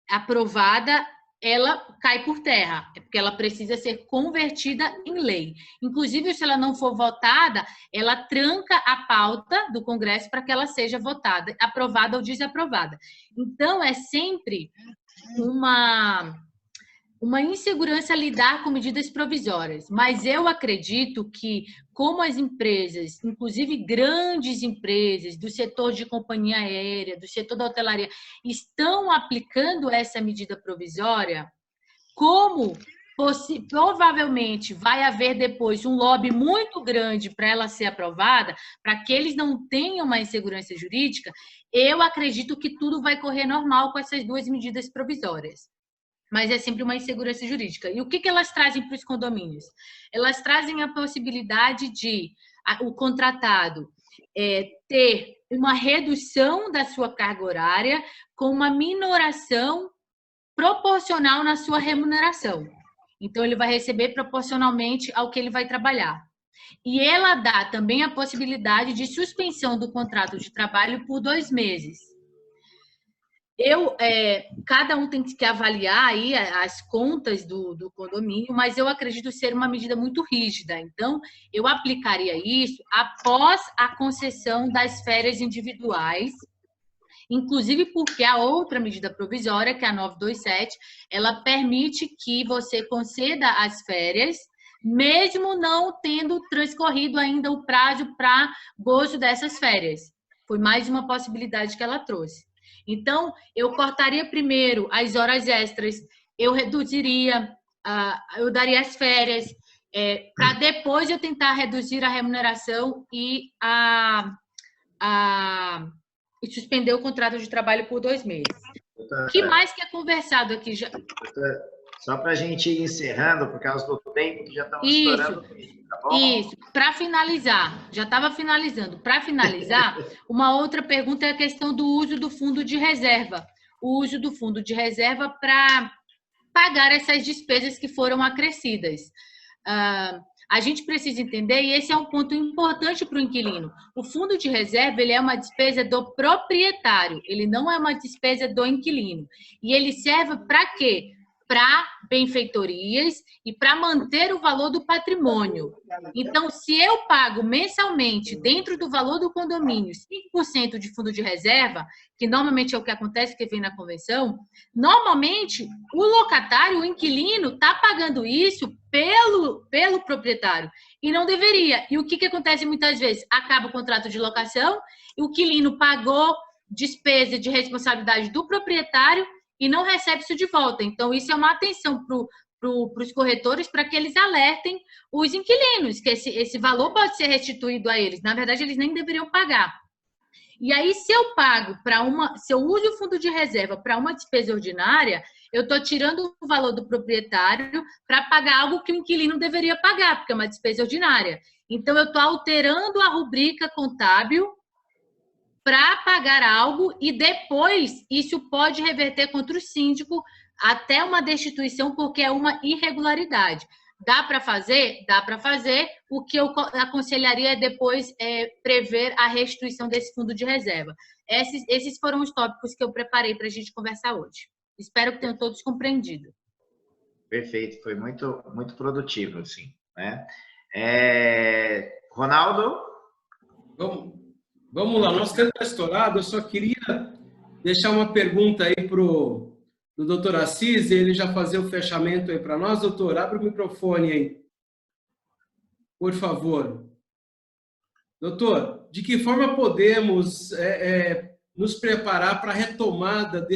[SPEAKER 5] aprovada, ela cai por terra, porque ela precisa ser convertida em lei. Inclusive, se ela não for votada, ela tranca a pauta do Congresso para que ela seja votada, aprovada ou desaprovada. Então, é sempre uma insegurança lidar com medidas provisórias, mas eu acredito que, como as empresas, inclusive grandes empresas do setor de companhia aérea, do setor da hotelaria, estão aplicando essa medida provisória, como provavelmente vai haver depois um lobby muito grande para ela ser aprovada, para que eles não tenham uma insegurança jurídica, eu acredito que tudo vai correr normal com essas duas medidas provisórias. Mas é sempre uma insegurança jurídica. E o que elas trazem para os condomínios? Elas trazem a possibilidade de o contratado ter uma redução da sua carga horária com uma minoração proporcional na sua remuneração. Então, ele vai receber proporcionalmente ao que ele vai trabalhar. E ela dá também a possibilidade de suspensão do contrato de trabalho por 2 meses. Cada um tem que avaliar aí as contas do condomínio, mas eu acredito ser uma medida muito rígida. Então, eu aplicaria isso após a concessão das férias individuais, inclusive porque a outra medida provisória, que é a 927, ela permite que você conceda as férias, mesmo não tendo transcorrido ainda o prazo para gozo dessas férias. Foi mais uma possibilidade que ela trouxe. Então, eu cortaria primeiro as horas extras, eu reduziria, eu daria as férias, para depois eu tentar reduzir a remuneração e suspender o contrato de trabalho por 2 meses. O que mais que é conversado aqui?
[SPEAKER 4] Só para a gente ir encerrando, por causa do tempo que já estamos estourando. Tá bom?
[SPEAKER 5] Isso, para finalizar, já estava finalizando. Para finalizar, uma outra pergunta é a questão do uso do fundo de reserva. O uso do fundo de reserva para pagar essas despesas que foram acrescidas. A gente precisa entender, e esse é um ponto importante para o inquilino, o fundo de reserva ele é uma despesa do proprietário, ele não é uma despesa do inquilino. E ele serve para quê? Para benfeitorias e para manter o valor do patrimônio. Então, se eu pago mensalmente, dentro do valor do condomínio, 5% de fundo de reserva, que normalmente é o que acontece, que vem na convenção, normalmente o locatário, o inquilino, está pagando isso pelo proprietário. E não deveria. E o que acontece muitas vezes? Acaba o contrato de locação, e o inquilino pagou despesa de responsabilidade do proprietário e não recebe isso de volta. Então, isso é uma atenção para os corretores para que eles alertem os inquilinos, que esse valor pode ser restituído a eles. Na verdade, eles nem deveriam pagar. E aí, se eu uso o fundo de reserva para uma despesa ordinária, eu estou tirando o valor do proprietário para pagar algo que o inquilino deveria pagar, porque é uma despesa ordinária. Então, eu estou alterando a rubrica contábil para pagar algo e depois isso pode reverter contra o síndico até uma destituição, porque é uma irregularidade. Dá para fazer? Dá para fazer. O que eu aconselharia é depois prever a restituição desse fundo de reserva. Esses foram os tópicos que eu preparei para a gente conversar hoje. Espero que tenham todos compreendido.
[SPEAKER 4] Perfeito, foi muito, muito produtivo, assim, né? Ronaldo?
[SPEAKER 1] Vamos lá, nosso tempo está estourado, eu só queria deixar uma pergunta aí para o doutor Assis, ele já fazer o fechamento aí para nós. Doutor, abre o microfone aí, por favor. Doutor, de que forma podemos nos preparar para a retomada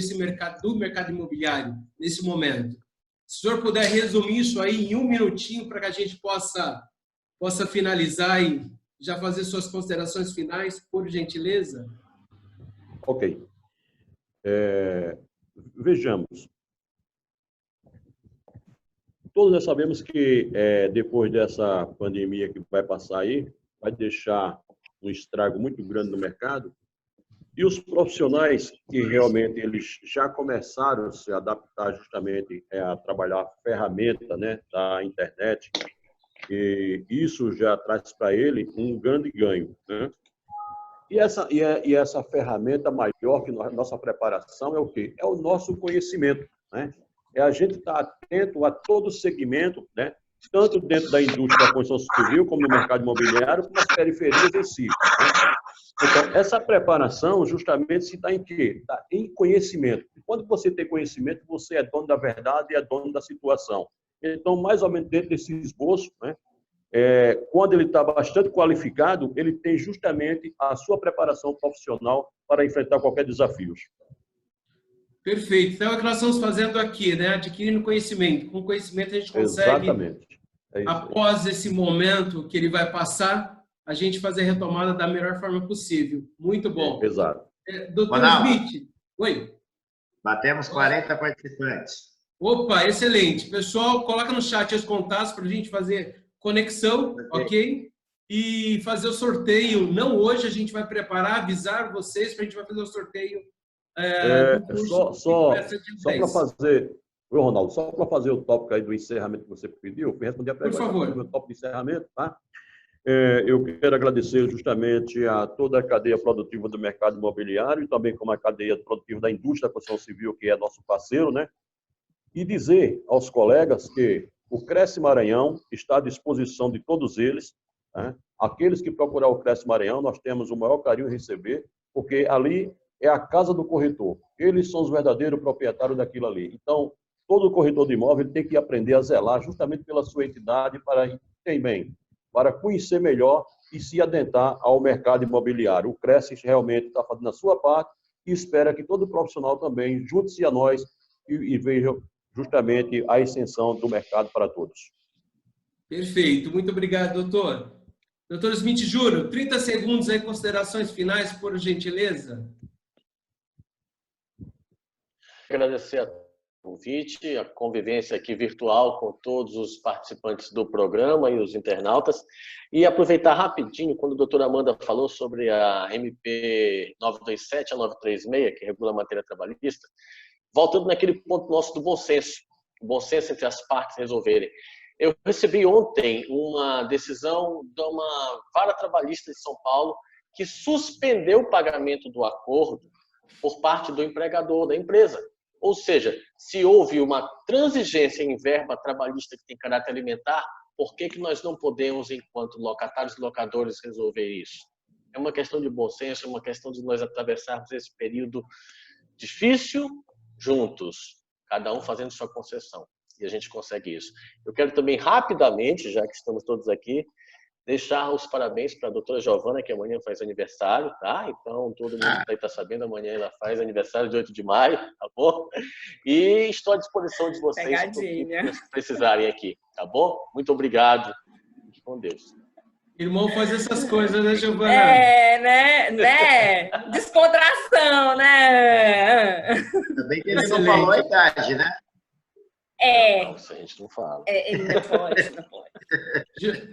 [SPEAKER 1] do mercado imobiliário nesse momento? Se o senhor puder resumir isso aí em 1 minutinho para que a gente possa finalizar e já fazer suas considerações finais, por gentileza?
[SPEAKER 8] Ok. Vejamos. Todos nós sabemos que depois dessa pandemia que vai passar aí, vai deixar um estrago muito grande no mercado. E os profissionais que realmente eles já começaram a se adaptar justamente a trabalhar a ferramenta, né, da internet, e isso já traz para ele um grande ganho, né? E essa ferramenta maior que nossa preparação é o quê? É o nosso conhecimento, né? É a gente estar atento a todo segmento, né? Tanto dentro da indústria da construção civil, como no mercado imobiliário, como nas periferias em si, né? Então, essa preparação justamente se dá em quê? Está em conhecimento. E quando você tem conhecimento, você é dono da verdade e é dono da situação. Então, mais ou menos dentro desse esboço, né, quando ele está bastante qualificado, ele tem justamente a sua preparação profissional para enfrentar qualquer desafio.
[SPEAKER 1] Perfeito. Então, é o que nós estamos fazendo aqui, né? Adquirindo conhecimento. Com conhecimento, a gente consegue,
[SPEAKER 8] Exatamente.
[SPEAKER 1] após esse momento que ele vai passar, a gente fazer a retomada da melhor forma possível. Muito bom.
[SPEAKER 8] Exato.
[SPEAKER 1] Doutor Smith. Oi.
[SPEAKER 4] Batemos 40 participantes.
[SPEAKER 1] Opa, excelente. Pessoal, coloca no chat os contatos para a gente fazer conexão, ok? E fazer o sorteio. Não hoje, a gente vai preparar, avisar vocês para a gente vai fazer o sorteio do curso.
[SPEAKER 8] Só para fazer... Oi, Ronaldo, só para fazer o tópico aí do encerramento que você pediu, eu responder a pergunta.
[SPEAKER 1] Por favor.
[SPEAKER 8] O tópico de encerramento, tá? Eu quero agradecer justamente a toda a cadeia produtiva do mercado imobiliário e também como a cadeia produtiva da indústria da construção civil, que é nosso parceiro, né? E dizer aos colegas que o Cresce Maranhão está à disposição de todos eles, né? Aqueles que procurar o Cresce Maranhão, nós temos o maior carinho em receber, porque ali é a casa do corretor. Eles são os verdadeiros proprietários daquilo ali. Então, todo corretor de imóvel tem que aprender a zelar justamente pela sua entidade para para conhecer melhor e se adentrar ao mercado imobiliário. O Cresce realmente está fazendo a sua parte e espera que todo profissional também junte-se a nós e veja justamente a extensão do mercado para todos.
[SPEAKER 1] Perfeito. Muito obrigado, doutor. Doutor Smith Júnior, 30 segundos aí, considerações finais, por gentileza.
[SPEAKER 6] Agradecer a convite, a convivência aqui virtual com todos os participantes do programa e os internautas, e aproveitar rapidinho, quando a doutora Amanda falou sobre a MP 927 a 936, que regula a matéria trabalhista, voltando naquele ponto nosso do bom senso, o bom senso entre as partes resolverem. Eu recebi ontem uma decisão de uma vara trabalhista de São Paulo que suspendeu o pagamento do acordo por parte do empregador da empresa. Ou seja, se houve uma transigência em verba trabalhista que tem caráter alimentar, por que nós não podemos, enquanto locatários e locadores, resolver isso? É uma questão de bom senso, é uma questão de nós atravessarmos esse período difícil juntos, cada um fazendo sua concessão. E a gente consegue isso. Eu quero também, rapidamente, já que estamos todos aqui, deixar os parabéns para a doutora Giovana, que amanhã faz aniversário, tá? Então, todo mundo que está sabendo, amanhã ela faz aniversário de 8 de maio, tá bom? E estou à disposição de vocês para o que precisarem aqui, tá bom? Muito obrigado. Fique com Deus.
[SPEAKER 1] Irmão faz essas coisas, né, Giovana?
[SPEAKER 2] Né? Descontração, né?
[SPEAKER 4] Também que ele não falou a idade, né?
[SPEAKER 6] Nossa, a gente não fala.
[SPEAKER 2] Ele não pode, não pode.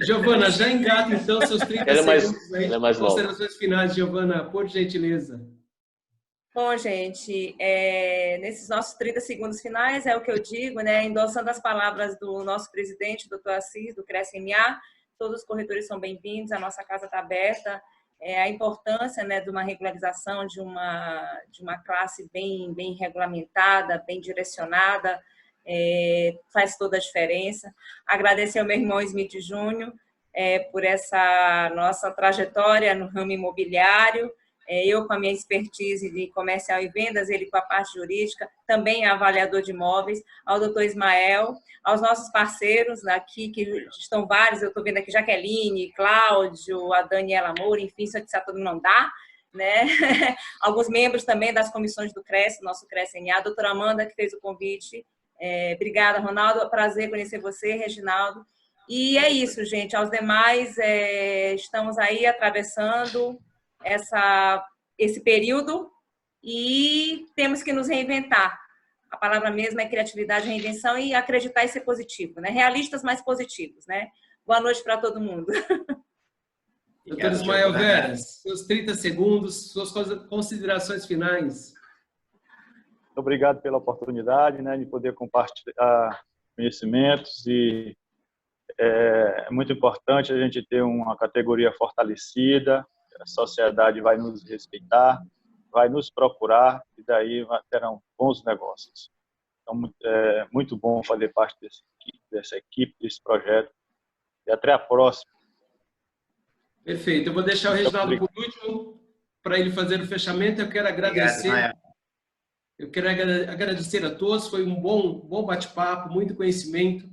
[SPEAKER 1] Giovana, já engata então seus 30 segundos aí.
[SPEAKER 6] Ela é mais
[SPEAKER 1] considerações finais, Giovana, por gentileza.
[SPEAKER 2] Bom, gente, nesses nossos 30 segundos finais, é o que eu digo, né? Endossando as palavras do nosso presidente, doutor Assis, do CRES-MA, todos os corretores são bem-vindos, a nossa casa está aberta. A importância, né, de uma regularização de uma classe bem regulamentada, bem direcionada, faz toda a diferença. Agradecer ao meu irmão Smith Júnior por essa nossa trajetória no ramo imobiliário, eu com a minha expertise de comercial e vendas, ele com a parte jurídica, também é avaliador de imóveis, ao doutor Ismael, aos nossos parceiros aqui, que estão vários, eu estou vendo aqui Jaqueline, Cláudio, a Daniela Moura, enfim, só que se todo mundo não dá, né? Alguns membros também das comissões do CRES, nosso CRES-NA, a doutora Amanda, que fez o convite. Obrigada, Ronaldo. Prazer conhecer você, Reginaldo. E é isso, gente. Aos demais, estamos aí atravessando esse período e temos que nos reinventar. A palavra mesmo é criatividade, reinvenção e acreditar e ser positivo, né? Realistas, mas positivos, né? Boa noite para todo mundo.
[SPEAKER 1] Doutor Ismael Veras, seus 30 segundos, suas considerações finais.
[SPEAKER 3] Obrigado pela oportunidade, né, de poder compartilhar conhecimentos e é muito importante a gente ter uma categoria fortalecida, a sociedade vai nos respeitar, vai nos procurar e daí terão bons negócios. Então, é muito bom fazer parte dessa equipe, desse projeto e até a próxima.
[SPEAKER 1] Perfeito. Eu vou deixar o Reginaldo por último. para ele fazer o fechamento. Eu quero agradecer.
[SPEAKER 4] Obrigado,
[SPEAKER 1] eu quero agradecer a todos. Foi um bom bate-papo, muito conhecimento.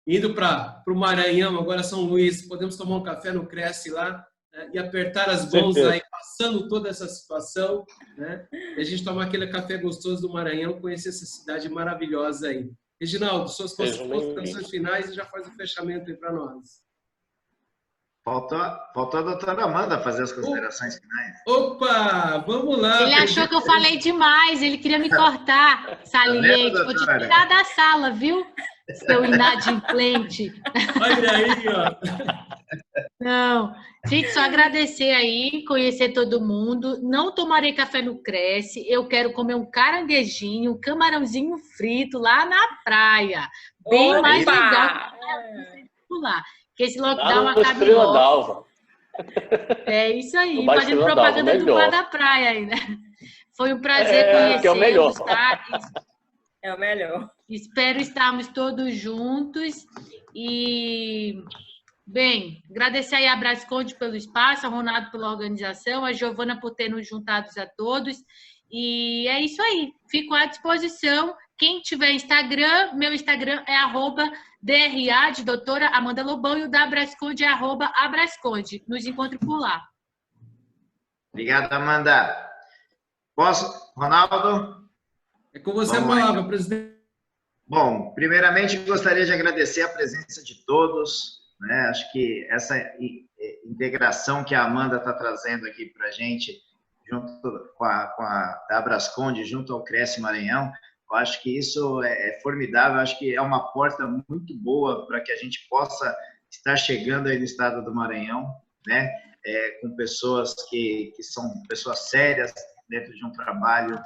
[SPEAKER 1] Indo para o Maranhão, agora São Luís, podemos tomar um café no Cresce lá, né? E apertar as mãos aí, passando toda essa situação, né? E a gente tomar aquele café gostoso do Maranhão, conhecer essa cidade maravilhosa aí. Reginaldo, suas considerações finais e já faz o fechamento aí para nós.
[SPEAKER 4] Faltou a doutora Amanda fazer as considerações finais.
[SPEAKER 1] Opa, vamos lá.
[SPEAKER 5] Ele achou que eu falei demais, ele queria me cortar, saliente. Vou te tirar da sala, viu? Seu inadimplente.
[SPEAKER 1] Olha aí, ó.
[SPEAKER 5] Não, gente, só agradecer aí, conhecer todo mundo. Não tomarei café no Cresce. Eu quero comer um caranguejinho, um camarãozinho frito lá na praia. Bem mais legal que lá. Que esse lockdown acabe logo. É isso aí, fazendo propaganda do bar da praia aí, né? Foi um prazer conhecer.
[SPEAKER 6] Que é o melhor.
[SPEAKER 2] É o melhor.
[SPEAKER 5] Espero estarmos todos juntos e, bem, agradecer aí a Brasconde pelo espaço, a Ronaldo pela organização, a Giovana por ter nos juntado a todos. E é isso aí, fico à disposição. Quem tiver Instagram, meu Instagram é @DRA de doutora Amanda Lobão e o da Brasconde é @Abrasconde. Nos encontro por lá.
[SPEAKER 4] Obrigado, Amanda. Posso, Ronaldo?
[SPEAKER 1] É com você a palavra, presidente.
[SPEAKER 4] Bom, primeiramente gostaria de agradecer a presença de todos, né? Acho que essa integração que a Amanda está trazendo aqui para a gente, junto com a Abrasconde, junto ao Cresce Maranhão, eu acho que isso é formidável, acho que é uma porta muito boa para que a gente possa estar chegando aí no estado do Maranhão, né? Com pessoas que são pessoas sérias dentro de um trabalho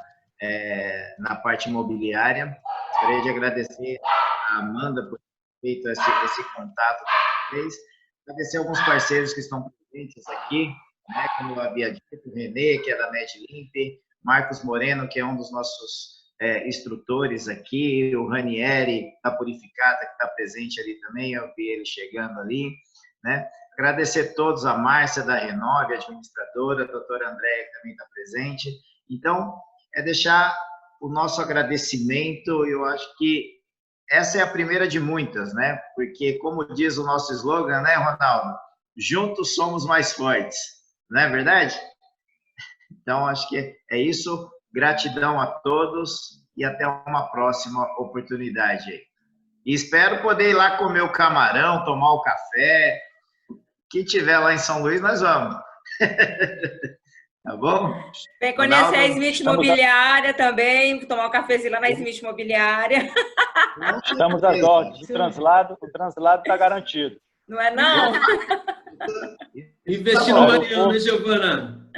[SPEAKER 4] na parte imobiliária. Gostaria de agradecer a Amanda por ter feito esse contato com vocês. Agradecer alguns parceiros que estão presentes aqui, né, como a Bia Dito, o Renê, que é da MedLimp, Marcos Moreno, que é um dos nossos instrutores aqui, o Ranieri, da Purificada, que está presente ali também, eu vi ele chegando ali, né? Agradecer a todos, a Márcia da Renove, administradora, a doutora Andréia, que também está presente. Então, deixar o nosso agradecimento, eu acho que essa é a primeira de muitas, né? Porque, como diz o nosso slogan, né, Ronaldo? Juntos somos mais fortes, não é verdade? Então, acho que é isso. Gratidão a todos e até uma próxima oportunidade. E espero poder ir lá comer o camarão, tomar o café. Quem tiver lá em São Luís, nós vamos. Tá bom?
[SPEAKER 2] Vem conhecer a Smith Imobiliária também, tomar um cafezinho lá na Smith Imobiliária.
[SPEAKER 3] Estamos às ordens. O translado está garantido.
[SPEAKER 2] Não é, não?
[SPEAKER 1] Investir no Maranhão, né, Giovana?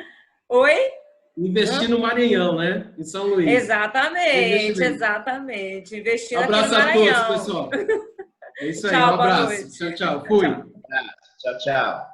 [SPEAKER 2] Oi?
[SPEAKER 1] Investir no Maranhão, né? Em São Luís.
[SPEAKER 2] Exatamente, exatamente. Investir aqui no
[SPEAKER 1] Maranhão.
[SPEAKER 2] Maranhão.
[SPEAKER 1] Abraço a todos, pessoal. É isso aí,
[SPEAKER 2] Tchau,
[SPEAKER 1] um abraço. Tchau, tchau. Fui.
[SPEAKER 4] Tchau, tchau.